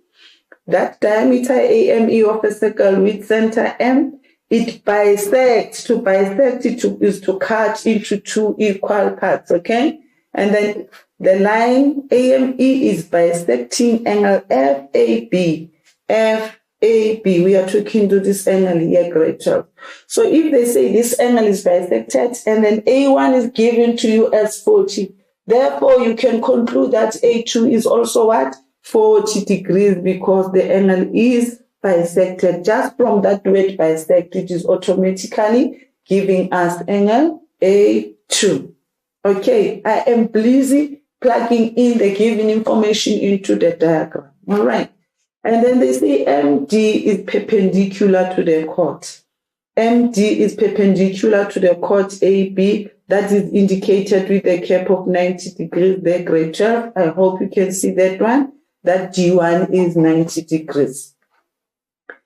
That diameter AME of a circle with center M, it bisects. To bisect it is to cut into two equal parts, okay? And then the line AME is bisecting angle FAB. FAB, we are talking to this angle here, grade 12. So if they say this angle is bisected and then A1 is given to you as 40, therefore you can conclude that A2 is also what? 40 degrees because the angle is bisected. Just from that word bisect, it is automatically giving us angle A2. Okay, I am busy plugging in the given information into the diagram. All right. And then they say MD is perpendicular to the chord. MD is perpendicular to the chord AB. That is indicated with a cap of 90 degrees there, grade 12. I hope you can see that one. That G1 is 90 degrees.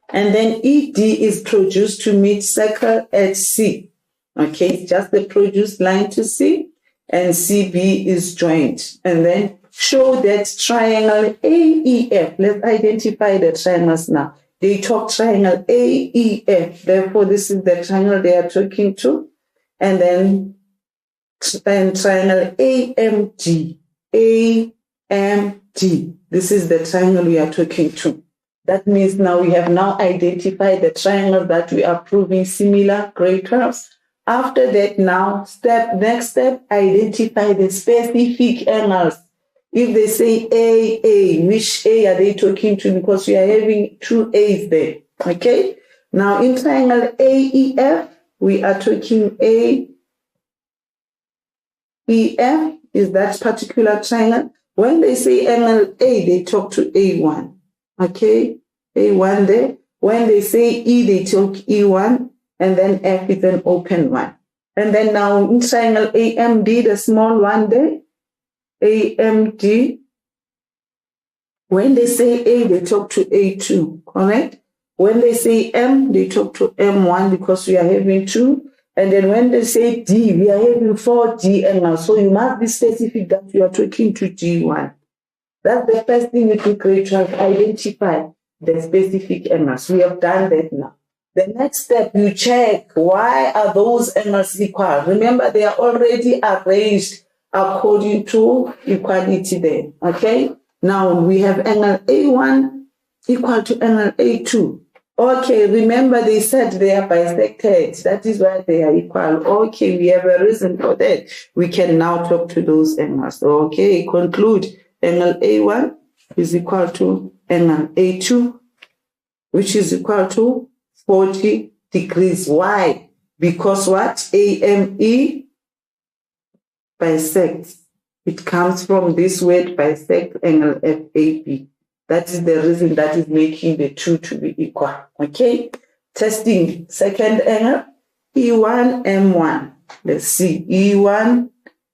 And then ED is produced to meet circle at C. Okay, it's just the produced line to C, and CB is joined. And then show that triangle AEF. Let's identify the triangles now. They talk triangle AEF. Therefore, this is the triangle they are talking to. And then triangle AMD. AMD. This is the triangle we are talking to. That means now we have now identified the triangle that we are proving similar, grade 12. After that now, next step, identify the specific angles. If they say AA, which A are they talking to? Because we are having two A's there. Okay? Now in triangle AEF, we are talking AEF is that particular triangle. When they say angle A, they talk to A1. Okay? A1 there. When they say E, they talk E1. And then F is an open one. And then now in triangle AMD, the small one there, AMD, when they say A, they talk to A2, correct? When they say M, they talk to M1 because we are having two. And then when they say D, we are having 4D angles. So you must be specific that you are talking to G1. That's the first thing you do, grade 12, identify the specific angles. We have done that now. The next step, you check why are those angles equal. Remember, they are already arranged according to equality there. Okay? Now we have angle A1 equal to angle A2. Okay, remember they said they are bisected. That is why they are equal. Okay, we have a reason for that. We can now talk to those angles. Okay, conclude angle A1 is equal to angle A2, which is equal to 40 degrees. Why? Because what? AME bisects. It comes from this word bisect, angle FAB. That is the reason that is making the two to be equal. Okay? Testing. Second angle, E1, M1. Let's see. E1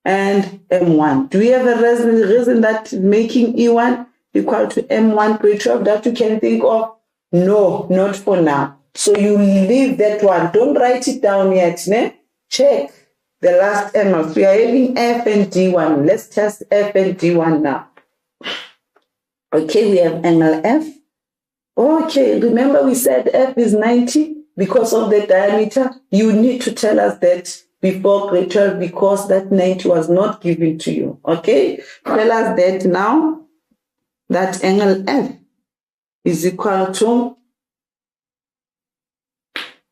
and M1. Do we have a reason that is making E1 equal to M1 grade 12 that you can think of? No, not for now. So you leave that one. Don't write it down yet. Ne? Check the last angles. We are having F and D1. Let's test F and D1 now. Okay, we have angle F. Okay, remember we said F is 90 because of the diameter. You need to tell us that before grade 12 because that 90 was not given to you. Okay, tell us that now. That angle F is equal to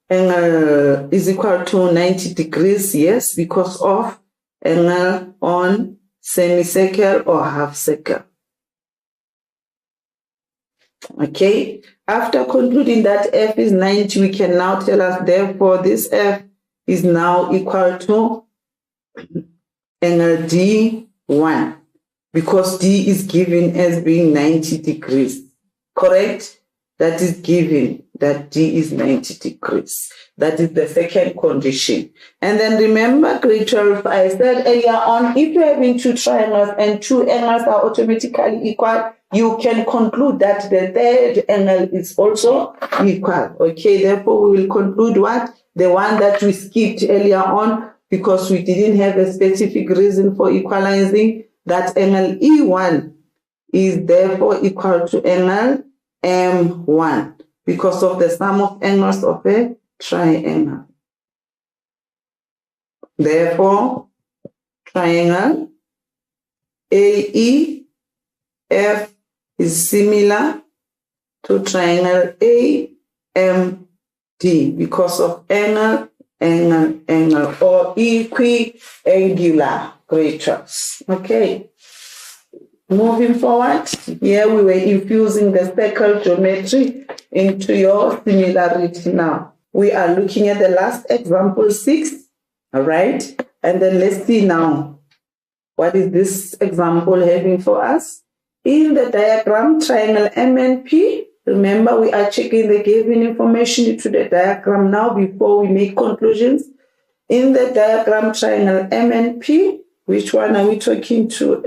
90 degrees, yes, because of angle on semicircle or half circle. Okay, after concluding that F is 90, we can now tell us, therefore, this F is now equal to angle D1 because D is given as being 90 degrees. Correct? That is given. that D is 90 degrees. That is the second condition. And then remember, grade 12, I said earlier on, if you're having two triangles and two angles are automatically equal, you can conclude that the third angle is also equal. Okay, therefore we will conclude what? The one that we skipped earlier on because we didn't have a specific reason for equalizing, that angle E1 is therefore equal to angle M1 because of the sum of angles of a triangle. Therefore, triangle AEF is similar to triangle AMD because of angle, or equiangular ratios. Okay. Moving forward, here we were infusing the circle geometry into your similarity now. We are looking at the last example 6, all right? And then let's see now, what is this example having for us? In the diagram, triangle MNP, remember we are checking the given information into the diagram now before we make conclusions. In the diagram, triangle MNP, which one are we talking to?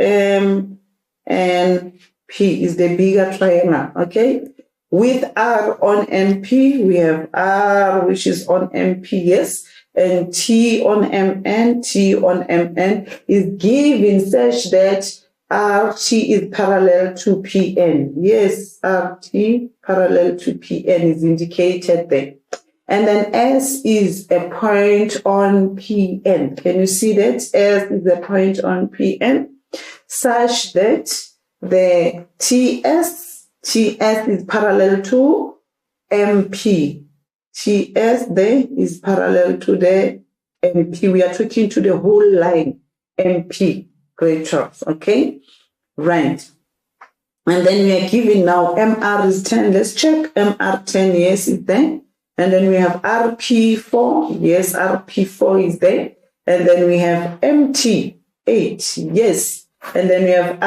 And P is the bigger triangle, okay? With R on MP, we have R, which is on MP, yes, and T on MN, T on MN is given such that RT is parallel to PN. Yes, RT parallel to PN is indicated there. And then S is a point on PN. Can you see that? S is a point on PN. Such that the TS is parallel to MP. TS there is parallel to the MP. We are talking to the whole line, MP, grade 12, okay? Right. And then we are given now MR is 10. Let's check. MR 10, yes, is there. And then we have RP4. Yes, RP4 is there. And then we have MT 8. Yes. And then we have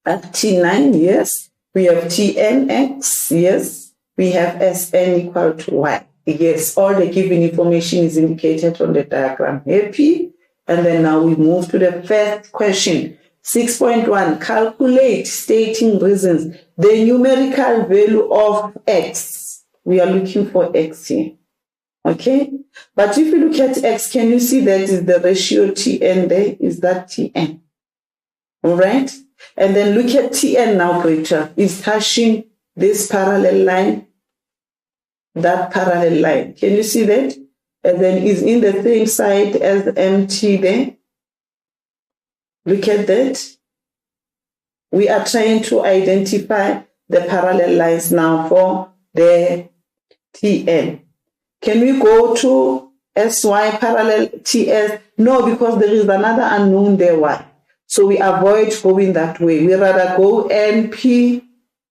RT9, yes. We have TNX, yes. We have SN equal to Y. Yes, all the given information is indicated on the diagram. Happy? And then now we move to the first question. 6.1, calculate stating reasons. The numerical value of X. We are looking for X here. Okay, but if you look at X, can you see that is the ratio Tn there? Is that Tn? All right, and then look at Tn now, greater. It's touching this parallel line, that parallel line. Can you see that? And then is in the same side as MT there. Look at that. We are trying to identify the parallel lines now for the Tn. Can we go to SY parallel TS? No, because there is another unknown there, Y. So we avoid going that way. We rather go NP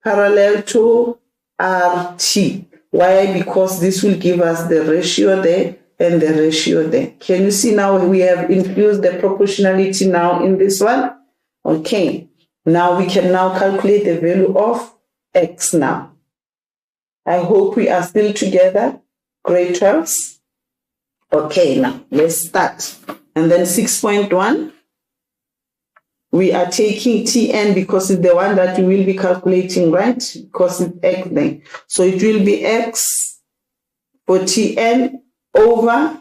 parallel to RT. Why? Because this will give us the ratio there and the ratio there. Can you see now we have infused the proportionality now in this one? Okay. Now we can now calculate the value of X now. I hope we are still together. Grade 12s. Okay, now let's start. And then 6.1, we are taking Tn because it's the one that we will be calculating, right? Because it's X then. So it will be X for Tn over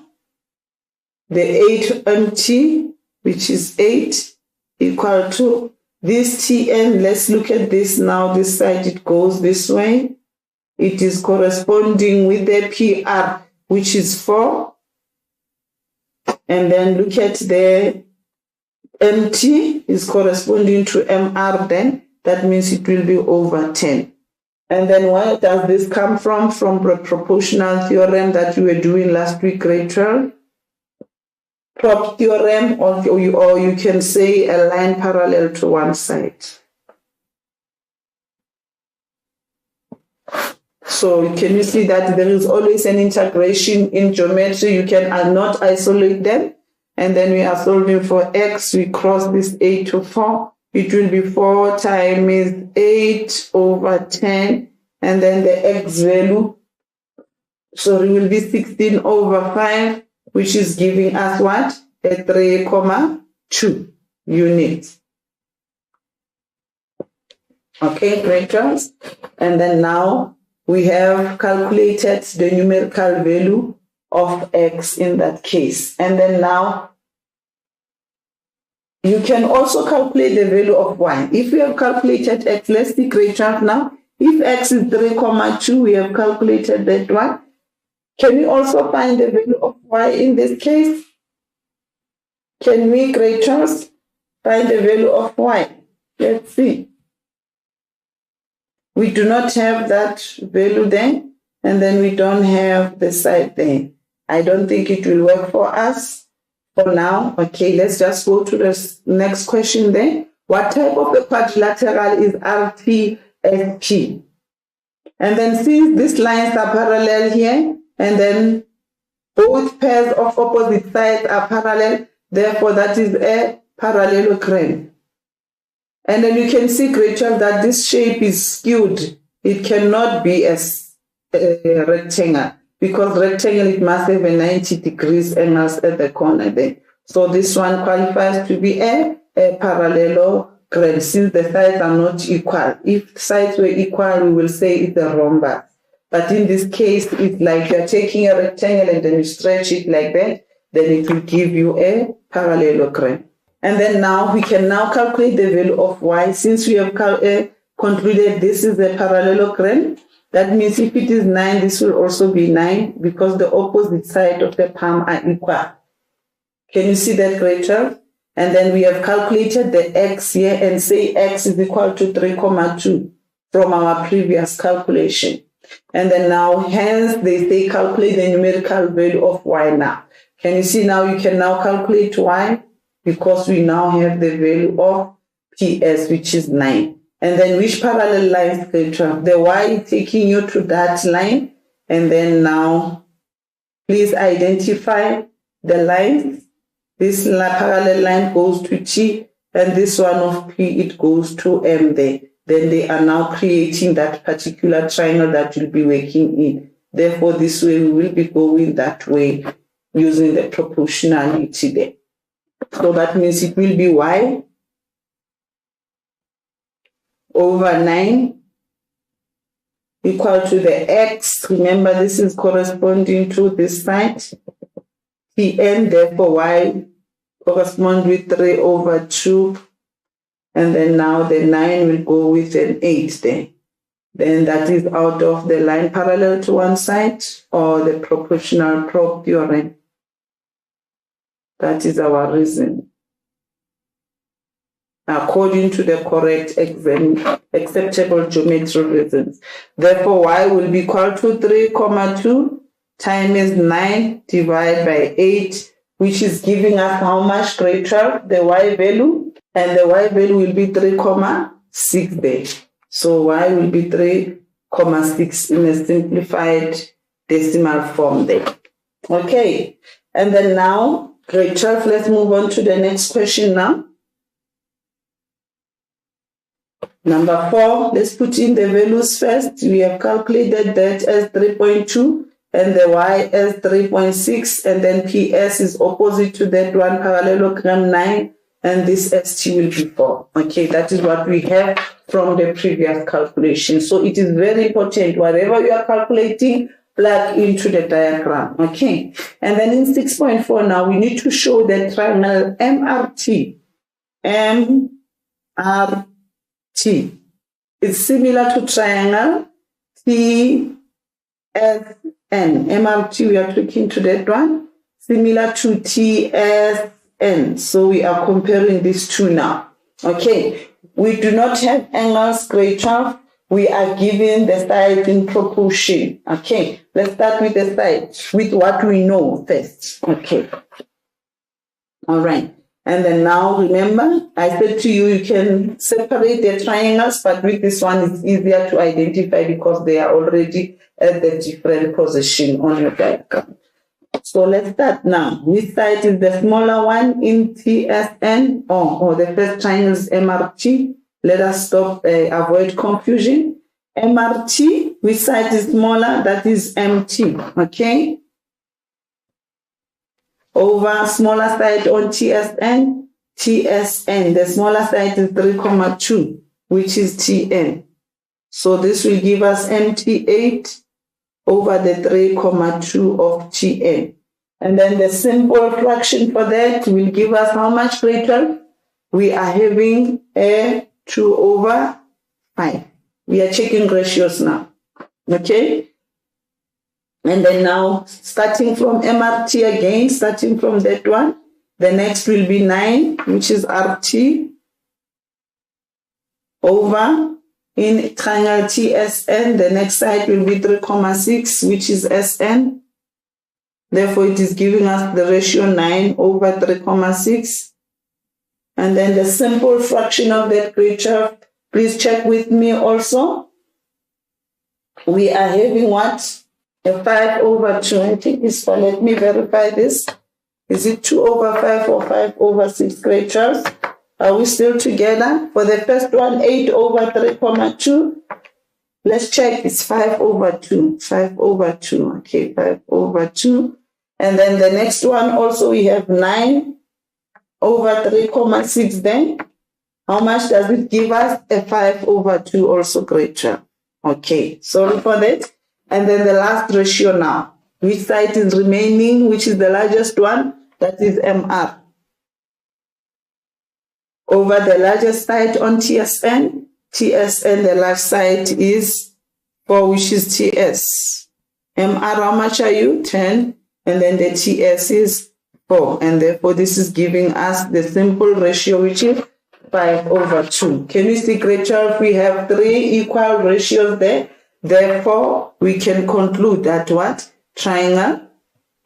the 8mt, which is 8, equal to this Tn. Let's look at this now. This side, it goes this way. It is corresponding with the PR, which is 4. And then look at the MT is corresponding to MR then. That means it will be over 10. And then where does this come from? From the proportional theorem that we were doing last week, grade 12. Prop theorem, or you can say a line parallel to one side. So can you see that there is always an integration in geometry? You can not isolate them. And then we are solving for X. We cross this 8 to 4. It will be 4 times 8 over 10 and then the x value, sorry, will be 16 over 5, which is giving us what? A 3,2 units. Okay, great girls. And then now we have calculated the numerical value of x in that case. And then now you can also calculate the value of y. If we have calculated x, let's see great chart now. If x is 3,2, we have calculated that one. Can we also find the value of y in this case? Can we, great charts, find the value of y? Let's see. We do not have that value there, and then we don't have the side there. I don't think it will work for us for now. Okay, let's just go to the next question there. What type of the quadrilateral is RTSP? And then since these lines are parallel here, and then both pairs of opposite sides are parallel, therefore that is a parallelogram. And then you can see, Rachel, that this shape is skewed. It cannot be a rectangle, because rectangle, it must have a 90 degrees angles at the corner there. So this one qualifies to be a parallelogram, since the sides are not equal. If sides were equal, we will say it's a rhombus. But in this case, it's like you're taking a rectangle and then you stretch it like that, then it will give you a parallelogram. And then now we can now calculate the value of y. Since we have concluded this is a parallelogram, that means if it is 9, this will also be 9, because the opposite side of the palm are equal. Can you see that, Rachel? And then we have calculated the x here and say x is equal to 3,2 from our previous calculation. And then now, hence, they say calculate the numerical value of y now. Can you see now you can now calculate y? Because we now have the value of PS, which is 9. And then which parallel lines, the y is taking you to that line. And then now, please identify the lines. This parallel line goes to T, and this one of P, it goes to M there. Then they are now creating that particular triangle that you'll be working in. Therefore, this way we will be going that way using the proportionality there. So that means it will be y over 9 equal to the x. Remember, this is corresponding to this side. Tn, therefore y corresponds with 3 over 2. And then now the 9 will go with an 8 there. Then that is out of the line parallel to one side, or the proportional prop theorem. That is our reason, according to the correct acceptable geometry reasons. Therefore, y will be equal to 3,2 times 9 divided by 8, which is giving us how much, greater the y value? And the y value will be 3,6 there. So y will be 3,6 in a simplified decimal form there. Okay, and then now, great, let's move on to the next question now. Number 4, let's put in the values first. We have calculated that as 3.2 and the y as 3.6, and then PS is opposite to that one, parallelogram 9, and this ST will be 4. Okay, that is what we have from the previous calculation. So it is very important, whatever you are calculating, plug into the diagram. Okay, and then in 6.4 now, we need to show the triangle MRT. MRT is similar to triangle TSN. MRT, we are looking to that one, similar to TSN. So we are comparing these two now. Okay, we do not have angles greater. We are given the side in proportion. Okay, let's start with the side, with what we know first. Okay, all right. And then now, remember, I said to you, you can separate the triangles, but with this one, it's easier to identify because they are already at the different position on your diagram. So let's start now. Which side is the smaller one in TSN? Or the first triangle is MRT. Let us stop, avoid confusion. MRT, which side is smaller? That is MT, okay? Over smaller side on TSN, TSN. The smaller side is 3,2, which is TN. So this will give us MT8 over the 3,2 of TN. And then the simple fraction for that will give us how much, Rachel? We are having a 2 over 5. We are checking ratios now, okay? And then now, starting from MRT again, starting from that one, the next will be 9, which is RT, over in triangle TSN. The next side will be 3,6, which is SN. Therefore, it is giving us the ratio 9 over 3,6. And then the simple fraction of that creature, please check with me also. We are having what? A 5 over 2. I think it's fine. Let me verify this. Is it 2 over 5 or 5 over 6 creatures? Are we still together? For the first one, 8 over 3,2. Let's check. It's 5 over 2. 5 over 2. Okay, 5 over 2. And then the next one also we have 9 over 3,6 then. How much does it give us? A 5 over 2 also greater. Okay, sorry for that. And then the last ratio now. Which side is remaining? Which is the largest one? That is MR. Over the largest side on TSN. TSN, the large side is 4, which is TS. MR, how much are you? 10. And then the TS is 4. And therefore, this is giving us the simple ratio, which is 5 over 2. Can you see, grade 12? We have 3 equal ratios there. Therefore, we can conclude that what? Triangle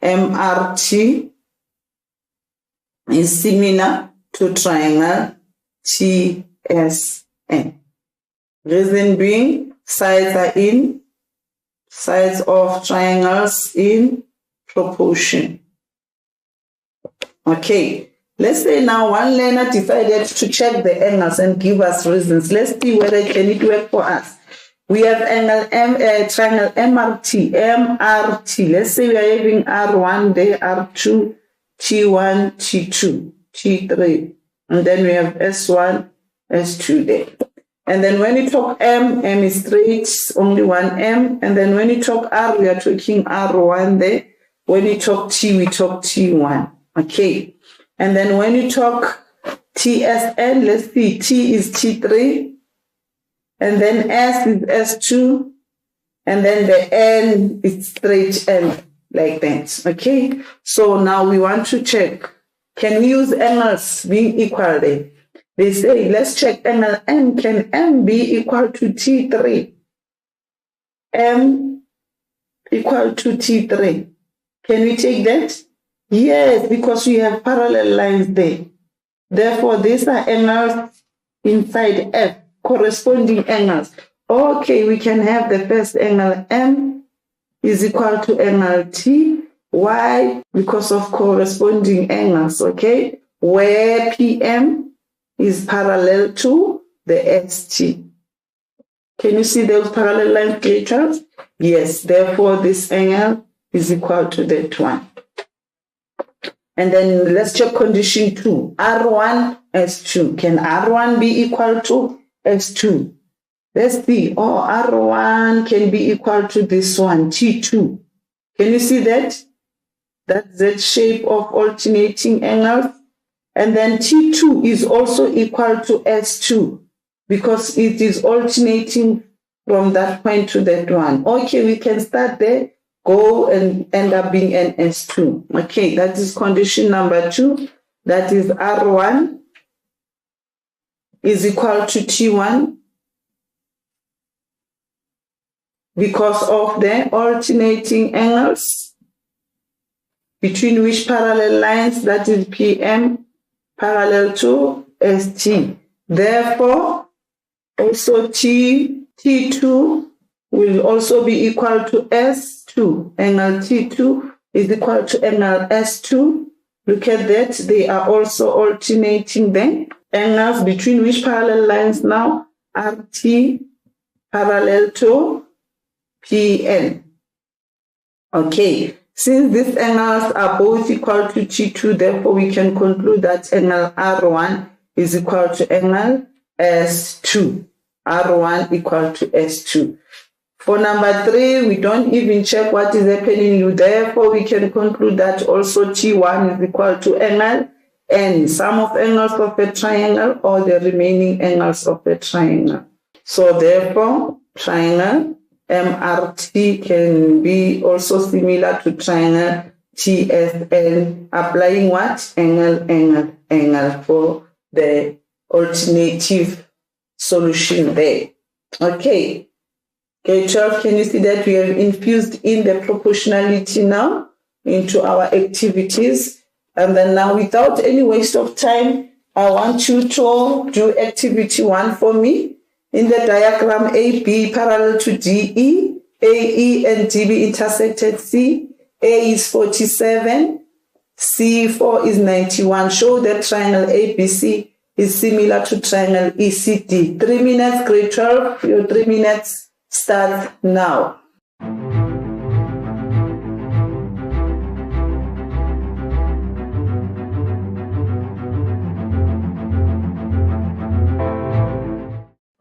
MRT is similar to triangle TSN. Reason being, sides of triangles in proportion. Okay, let's say now one learner decided to check the angles and give us reasons. Let's see whether can it work for us. We have triangle MRT. Let's say we are having R1 there, R2, T1, T2, T3. And then we have S1, S2 there. And then when you talk M is straight, only one M. And then when you talk R, we are talking R1 there. When you talk T, we talk T1. Okay. And then when you talk TSN, let's see, T is T3. And then S is S2. And then the N is straight N, like that. Okay. So now we want to check. Can we use angles being equal there? They say, let's check angle M. Can M be equal to T3? M equal to T3. Can we take that? Yes, because we have parallel lines there. Therefore, these are angles inside F, corresponding angles. Okay, we can have the first angle M is equal to angle T. Why? Because of corresponding angles, okay? Where PM is parallel to the ST. Can you see those parallel lines later? Yes, therefore this angle is equal to that one. And then let's check condition 2. R1, S2. Can R1 be equal to S2? Let's see. Oh, R1 can be equal to this one, T2. Can you see that? That's that shape of alternating angles. And then T2 is also equal to S2 because it is alternating from that point to that one. Okay, we can start there, go and end up being an S2. Okay, that is condition number 2. That is R1 is equal to T1 because of the alternating angles between which parallel lines, that is PM, parallel to ST. Therefore, also T2 will also be equal to S2. Angle T2 is equal to angle S2. Look at that. They are also alternating the angles between which parallel lines now? RT parallel to PN. Okay, since these angles are both equal to T2, therefore we can conclude that angle R1 is equal to angle S2. R1 equal to S2. For number 3, we don't even check what is happening. Therefore, we can conclude that also T1 is equal to angle N, sum of angles of a triangle or the remaining angles of a triangle. So therefore, triangle MRT can be also similar to triangle TSN, applying what? Angle for the alternative solution there. Okay. Okay, 12, can you see that we have infused in the proportionality now into our activities? And then now, without any waste of time, I want you to do activity 1 for me. In the diagram, AB parallel to DE, AE and DB intersected C. A is 47, C4 is 91. Show that triangle ABC is similar to triangle ECD. 3 minutes, grade 12, your 3 minutes start now.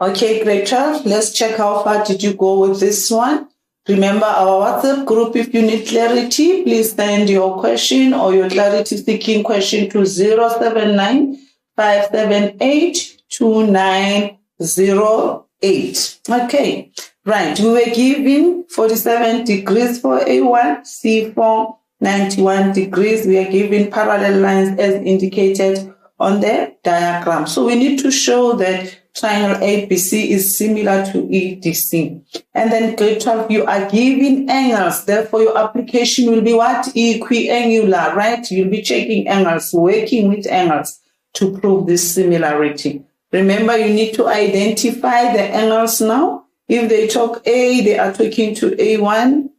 Okay, grade 12, let's check how far did you go with this one. Remember our WhatsApp group. If you need clarity, please send your question or your clarity seeking question to 079 578 2908. Okay, right. We were given 47 degrees for A1, C4, 91 degrees. We are given parallel lines as indicated on the diagram. So we need to show that triangle ABC is similar to EDC. And then grade 12, you are given angles. Therefore, your application will be what? Equiangular, right? You'll be checking angles, working with angles to prove this similarity. Remember, you need to identify the angles now. If they talk A, they are talking to A1.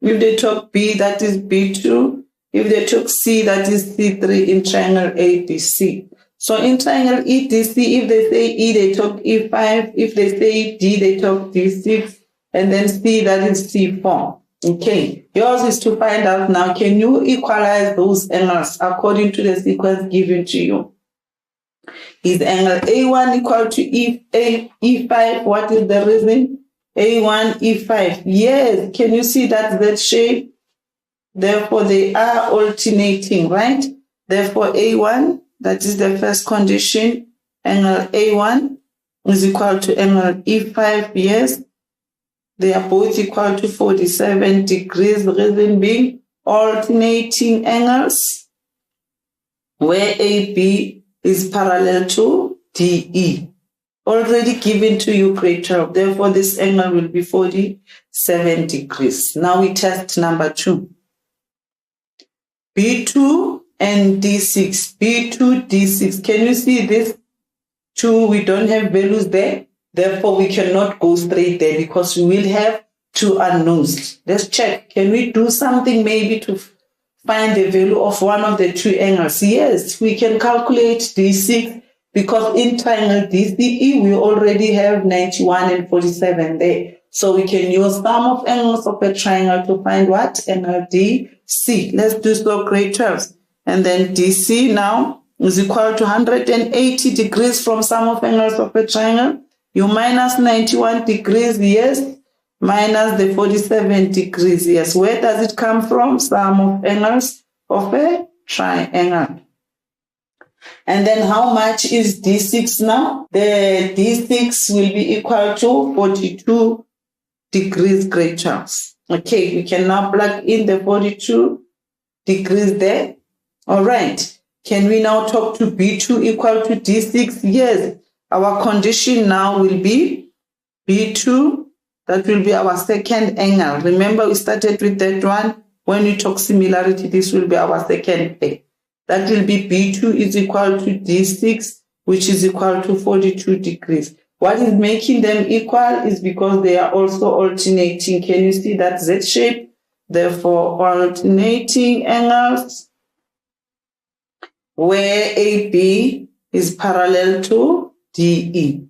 If they talk B, that is B2. If they talk C, that is C3 in triangle ABC. So in triangle EDC, if they say E, they talk E5. If they say D, they talk D6. And then C, that is C4. Okay. Yours is to find out now, can you equalize those angles according to the sequence given to you? Is angle A1 equal to E5? What is the reason? A1, E5. Yes. Can you see that Z shape? Therefore, they are alternating, right? Therefore, A1, that is the first condition. Angle A1 is equal to angle E5. Yes. They are both equal to 47 degrees. The reason being alternating angles, where AB is parallel to DE. Already given to you, grade 12. Therefore, this angle will be 47 degrees. Now we test number 2. B2 and D6. B2, D6. Can you see this 2? We don't have values there. Therefore, we cannot go straight there because we will have 2 unknowns. Let's check. Can we do something maybe to find the value of one of the 2 angles? Yes, we can calculate D6 because in triangle DCE, we already have 91 and 47 there. So we can use sum of angles of a triangle to find what? Angle DC. Let's do so, grade 12. And then DC now is equal to 180 degrees from sum of angles of a triangle. You minus 91 degrees, yes. Minus the 47 degrees, yes. Where does it come from? Sum of angles of a triangle. And then how much is D6 now? The D6 will be equal to 42 degrees, grade 12. Okay, we can now plug in the 42 degrees there. All right. Can we now talk to B2 equal to D6? Yes. Our condition now will be B2. That will be our second angle. Remember, we started with that one. When we talk similarity, this will be our second A. That will be B2 is equal to D6, which is equal to 42 degrees. What is making them equal is because they are also alternating. Can you see that Z shape? Therefore, alternating angles where AB is parallel to DE.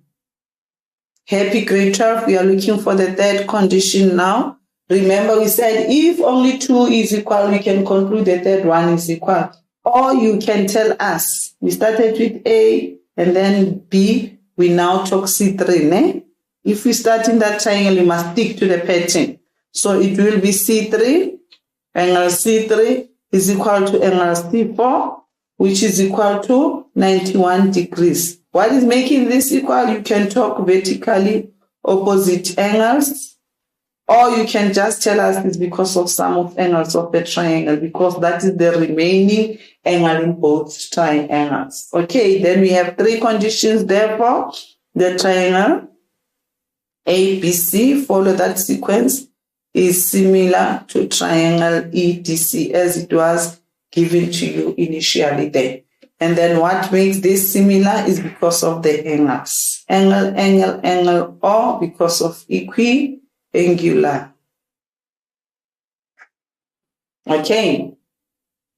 Happy grade 12, we are looking for the third condition now. Remember, we said if only 2 is equal, we can conclude the third one is equal. Or you can tell us, we started with A and then B, we now talk C3. Ne? If we start in that triangle, you must stick to the pattern. So it will be C3, angle C3 is equal to angle C4, which is equal to 91 degrees. What is making this equal? You can talk vertically opposite angles, or you can just tell us it's because of sum of angles of the triangle, because that is the remaining angle in both triangles. Okay, then we have 3 conditions. Therefore, the triangle ABC, follow that sequence, is similar to triangle EDC as it was given to you initially there. And then what makes this similar is because of the angles. Angle, angle, angle, or because of equiangular. Okay.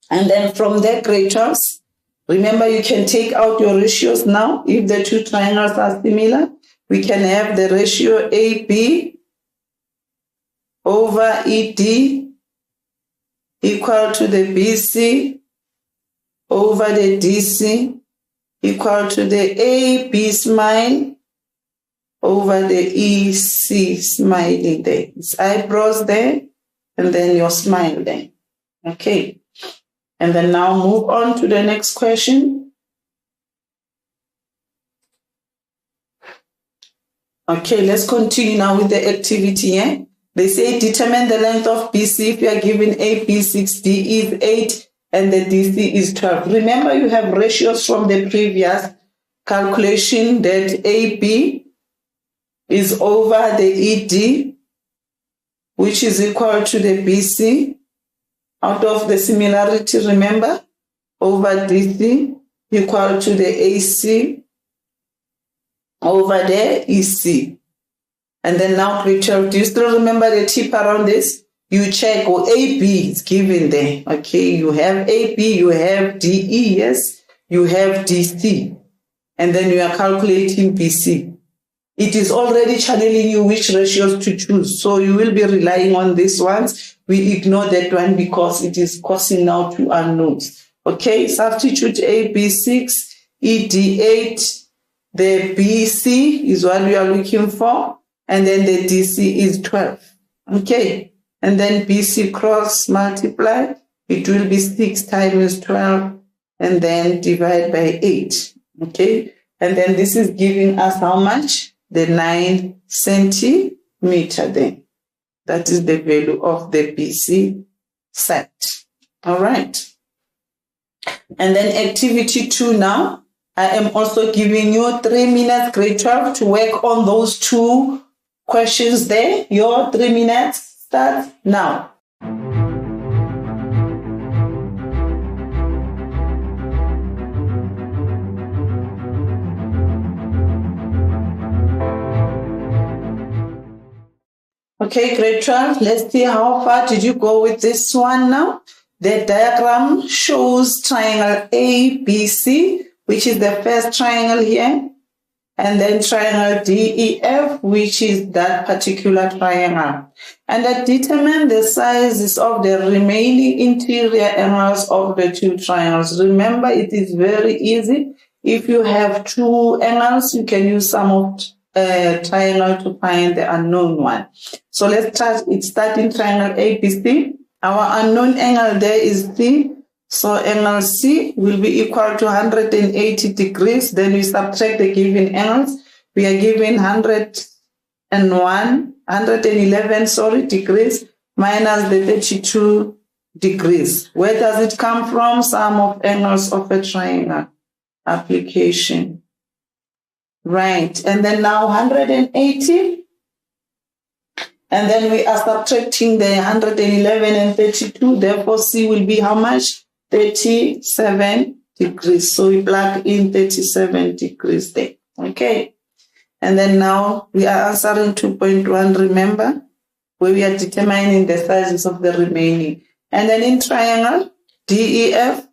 And then from there, creators, remember you can take out your ratios now. If the 2 triangles are similar, we can have the ratio AB over ED equal to the BC over the DC equal to the AB smile over the EC smiling there. It's eyebrows there and then your smile there. Okay. And then now move on to the next question. Okay, let's continue now with the activity. They say determine the length of BC if you are given AB 6, DE is 8, and the DC is 12. Remember, you have ratios from the previous calculation that AB is over the ED, which is equal to the BC, out of the similarity, remember, over DC equal to the AC over the EC. And then now, Rachel, do you still remember the tip around this? You check, or AB is given there. Okay, you have AB, you have DE, yes, you have DC. And then you are calculating BC. It is already channeling you which ratios to choose. So you will be relying on these ones. We ignore that one because it is causing now 2 unknowns. Okay, substitute AB 6, ED 8. The BC is what we are looking for. And then the DC is 12. Okay. And then BC cross multiply. It will be 6 times 12 and then divide by 8. Okay. And then this is giving us how much? The 9 centimeter then. That is the value of the BC set. All right. And then activity 2 now. I am also giving you 3 minutes, grade 12, to work on those 2 questions there. Your 3 minutes start now. Okay, grade 12, let's see how far did you go with this one now. The diagram shows triangle ABC, which is the first triangle here. And then triangle DEF, which is that particular triangle. And then determine the sizes of the remaining interior angles of the 2 triangles. Remember, it is very easy. If you have 2 angles, you can use sum of triangle to find the unknown one. So let's start. It's starting triangle ABC. Our unknown angle there is C. So angle C will be equal to 180 degrees. Then we subtract the given angles. We are given 111 degrees minus the 32 degrees. Where does it come from? Sum of angles of a triangle. Application. Right. And then now 180. And then we are subtracting the 111 and 32. Therefore, C will be how much? 37 degrees. So we plug in 37 degrees there. Okay. And then now we are answering 2.1, remember, where we are determining the sizes of the remaining. And then in triangle DEF,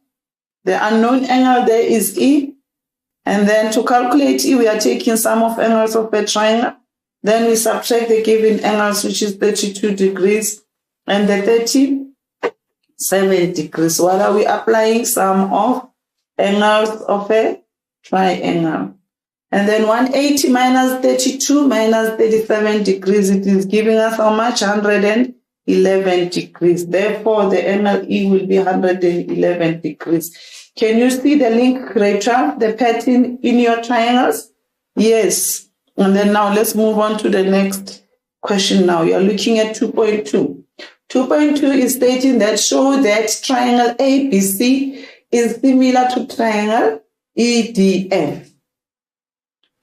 the unknown angle there is E. And then to calculate E, we are taking sum of angles of a triangle. Then we subtract the given angles, which is 32 degrees and the 37 degrees. What are we applying? Sum of angles of a triangle. And then 180 minus 32 minus 37 degrees, it is giving us how much? 111 degrees. Therefore, the angle E will be 111 degrees. Can you see the link, grade 12, the pattern in your triangles? Yes. And then now let's move on to the next question now. You're looking at 2.2. 2.2 is stating that show that triangle ABC is similar to triangle EDF.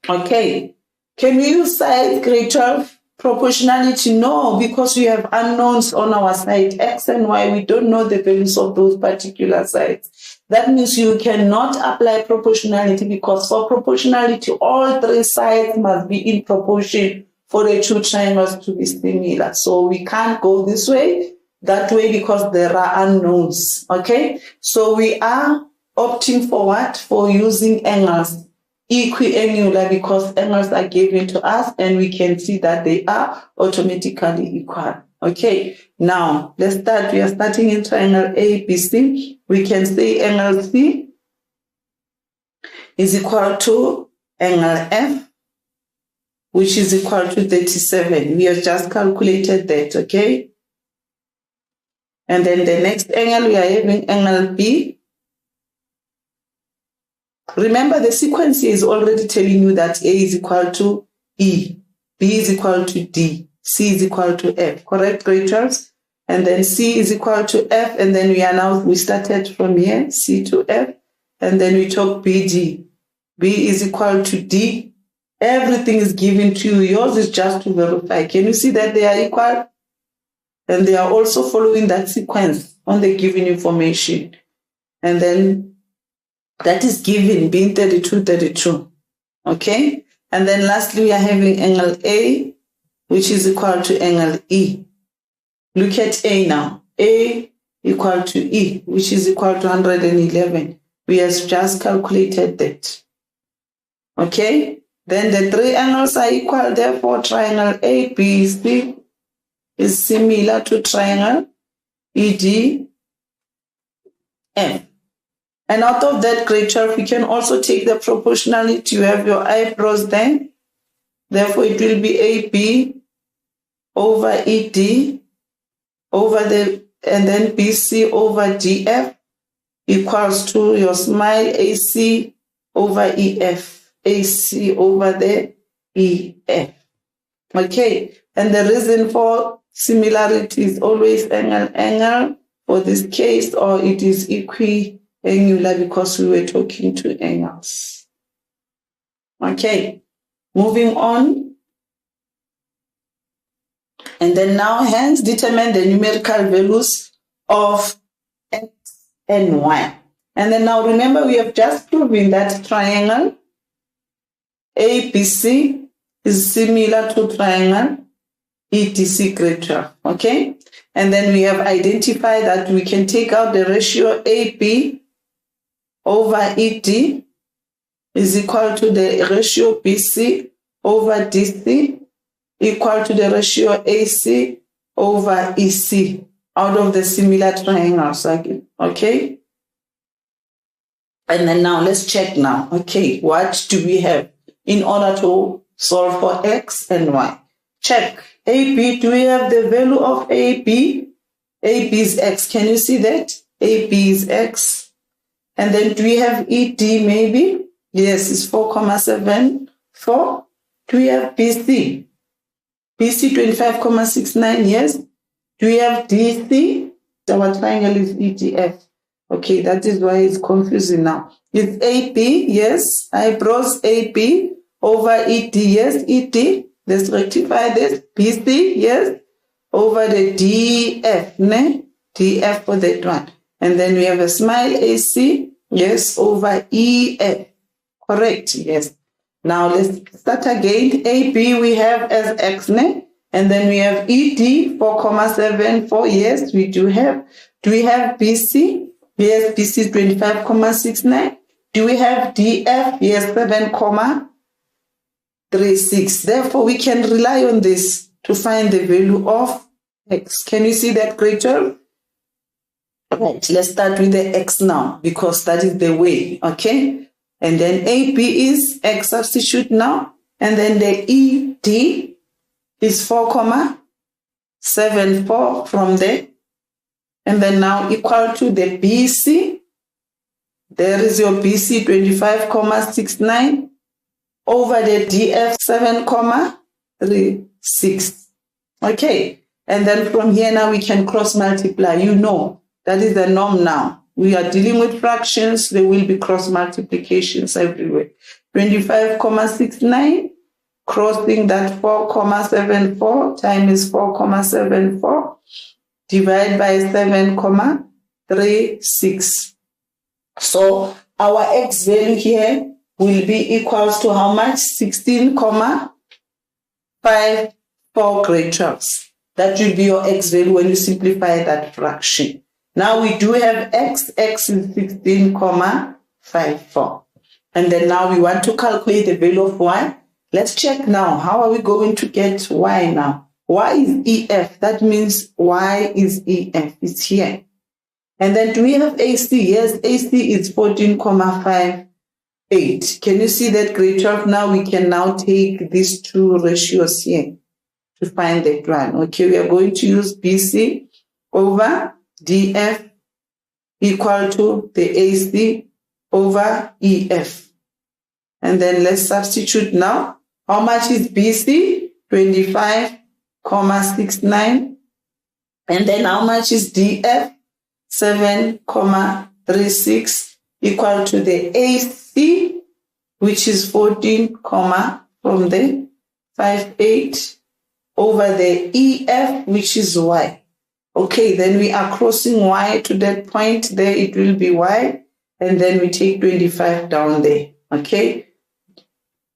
Okay. Can we use side, grade 12? Proportionality? No, because we have unknowns on our side, X and Y. We don't know the values of those particular sides. That means you cannot apply proportionality, because for proportionality, all three sides must be in proportion for the two triangles to be similar. So we can't go this way, that way, because there are unknowns. Okay. So we are opting for what? For using angles. Equiangular, because angles are given to us and we can see that they are automatically equal. Okay, now let's start. We are starting in triangle ABC. We can say angle C is equal to angle F, which is equal to 37. We have just calculated that, okay? And then the next angle, we are having angle B. Remember, the sequence here is already telling you that A is equal to E, B is equal to D, C is equal to F, correct, grade 12? And then C is equal to F, and then we started from here, C to F, and then we took BD. B is equal to D. Everything is given to you. Yours is just to verify. Can you see that they are equal? And they are also following that sequence on the given information. And then that is given being 32, 32. Okay? And then lastly, we are having angle A, which is equal to angle E. Look at A now. A equal to E, which is equal to 111. We have just calculated that. Okay? Then the three angles are equal. Therefore, triangle ABC is similar to triangle EDF. And out of that, grade 12, we can also take the proportionality. You have your eyebrows there. Therefore, it will be AB over ED over and then BC over DF equals to your smile AC over EF. AC over the EF. Okay. And the reason for similarity is always angle for this case, or it is equiangular because we were talking to angles. Okay, moving on. And then now, hence, determine the numerical values of X and Y. And then now, remember, we have just proven that triangle ABC is similar to triangle EDC, grade 12. Okay, and then we have identified that we can take out the ratio AB over ED is equal to the ratio BC over DC equal to the ratio AC over EC out of the similar triangles again. Okay, and then now let's check now. Okay, what do we have in order to solve for X and Y? Check. AB, do we have the value of AB? AB is X. Can you see that? AB is X. And then do we have ED maybe? Yes, it's 4,74. Do we have BC? BC 25,69, yes. Do we have DC? Our triangle is EDF. Okay, that is why it's confusing now. It's AB, yes. Eyebrows AB over ED, yes. ED. Let's rectify this. BC, yes, over the DF, ne? DF for that one. And then we have a smile AC, yes, over EF. Correct, yes. Now let's start again. AB we have as X, ne? And then we have ED, 4,74, yes, we do have. Do we have BC? Yes, BC 25,69. Do we have DF? Yes, 7, 36. Therefore, we can rely on this to find the value of x. Can you see that, great job? Right, let's start with the x now, because that is the way, okay? And then AB is x substitute now, and then the ED is 4,74 from there, and then now equal to the BC. There is your BC 25,69 over the DF 7,36. Okay, and then from here now we can cross multiply. You know, that is the norm now. We are dealing with fractions, there will be cross multiplications everywhere. 25,69 crossing that 4,74 times 4,74 divided by 7,36. So our x value here will be equals to how much? 16,54 great jobs. That will be your x value when you simplify that fraction. Now we do have x is 16,54. And then now we want to calculate the value of y. Let's check now. How are we going to get y now? Y is EF. That means y is EF. It's here. And then do we have AC? Yes, AC is 14,58. Can you see that, great job? Now we can now take these two ratios here to find that one. Okay, we are going to use BC over DF equal to the AC over EF. And then let's substitute now. How much is BC? 25,69. And then how much is DF? 7,36 equal to the AC, which is 14, from the 58 over the EF, which is Y. Okay, then we are crossing Y to that point. There it will be Y, and then we take 25 down there. Okay,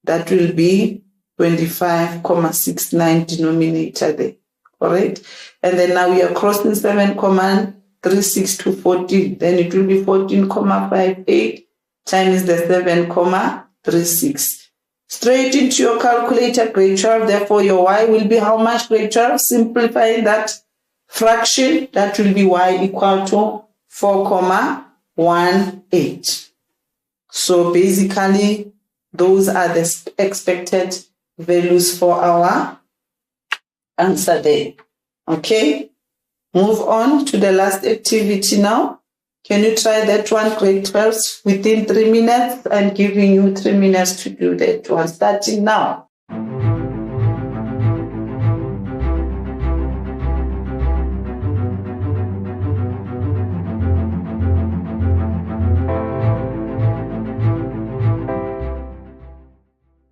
that will be 25,69 denominator there. Correct? And then now we are crossing 7,36 to 14. Then it will be 14,58 times the 7,36. Straight into your calculator, great job. Therefore, your y will be how much, great job? Simplifying that fraction, that will be y equal to 4,18. So basically, those are the expected values for our answer there. Okay? Move on to the last activity now. Can you try that one, grade 12, within 3 minutes? I'm giving you 3 minutes to do that one, starting now.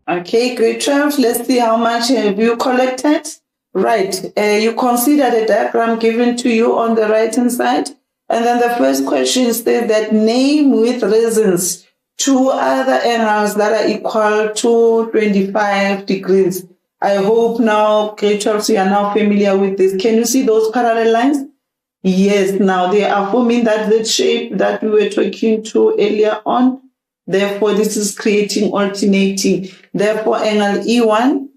Okay, grade 12, let's see how much have you collected. Right, you consider the diagram given to you on the right-hand side. And then the first question says that name with reasons two other angles that are equal to 25 degrees. I hope now, grade 12, you are now familiar with this. Can you see those parallel lines? Yes, now they are forming that Z shape that we were talking to earlier on. Therefore, this is creating alternating. Therefore, angle E1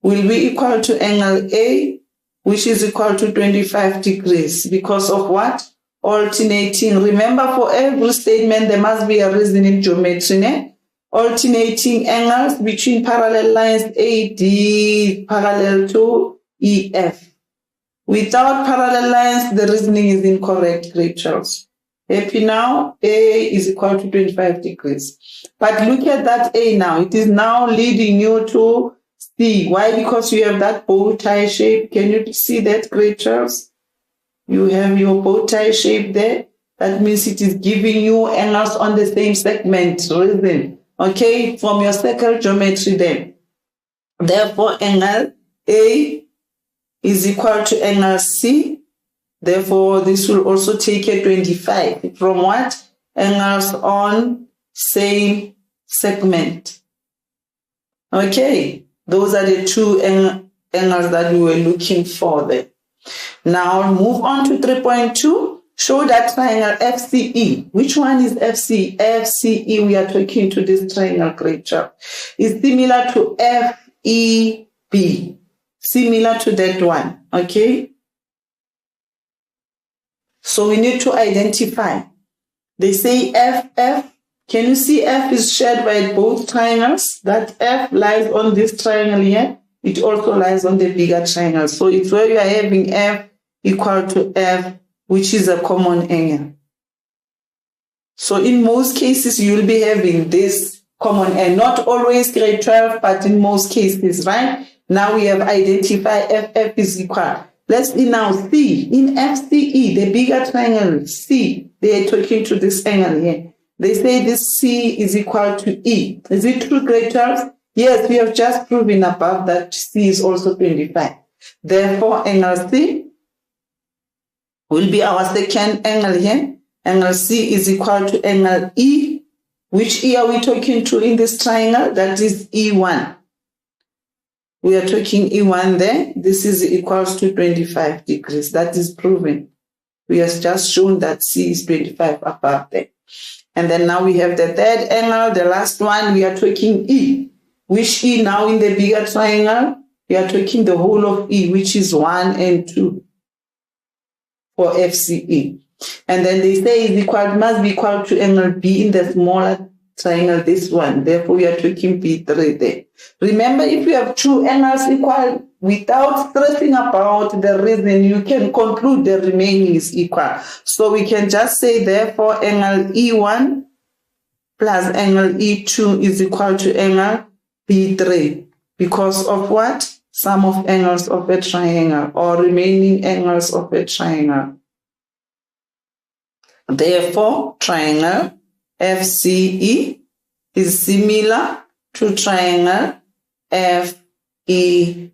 will be equal to angle A, which is equal to 25 degrees. Because of what? Alternating. Remember, for every statement, there must be a reason in geometry. Ne? Alternating angles between parallel lines AD parallel to EF. Without parallel lines, the reasoning is incorrect, great Charles. Happy now? A is equal to 25 degrees. But look at that A now. It is now leading you to C. Why? Because you have that bow tie shape. Can you see that, great Charles? You have your bow tie shape there. That means it is giving you angles on the same segment. Reason. Okay, from your circle geometry there. Therefore, angle A is equal to angle C. Therefore, this will also take a 25. From what? Angles on same segment. Okay, those are the two angles that we were looking for there. Now, move on to 3.2. show that triangle FCE. Which one is FCE? FCE, we are talking to this triangle, great job. Is similar to FEB. Similar to that one, okay? So we need to identify. They say FF. Can you see F is shared by both triangles? That F lies on this triangle here. It also lies on the bigger triangle. So it's where you are having F equal to F, which is a common angle. So in most cases, you'll be having this common angle. Not always grade 12, but in most cases, right? Now we have identified FF is equal. Let's now see. In FCE, the bigger triangle, C, they are talking to this angle here. They say this C is equal to E. Is it true, grade 12? Yes, we have just proven above that C is also 25. Therefore, angle C will be our second angle here. Angle C is equal to angle E. Which E are we talking to in this triangle? That is E1. We are talking E1 there. This is equals to 25 degrees. That is proven. We have just shown that C is 25 above there. And then now we have the third angle, the last one, we are talking E. Which E now in the bigger triangle? We are talking the whole of E, which is 1 and 2 for FCE. And then they say is equal, must be equal to angle B in the smaller triangle, this one. Therefore, we are talking B3 there. Remember, if you have two angles equal, without stressing about the reason, you can conclude the remaining is equal. So we can just say, therefore, angle E1 plus angle E2 is equal to angle B3. Because of what? Sum of angles of a triangle, or remaining angles of a triangle. Therefore, triangle FCE is similar to triangle FEB.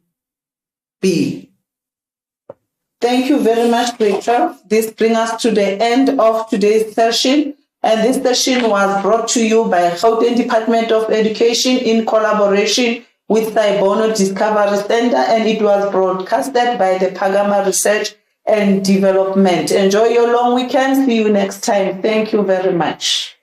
Thank you very much, Rachel. This brings us to the end of today's session. And this session was brought to you by Gauteng Department of Education in collaboration with Saibono Discovery Center, and it was broadcasted by the Phagama Research and Development. Enjoy your long weekend. See you next time. Thank you very much.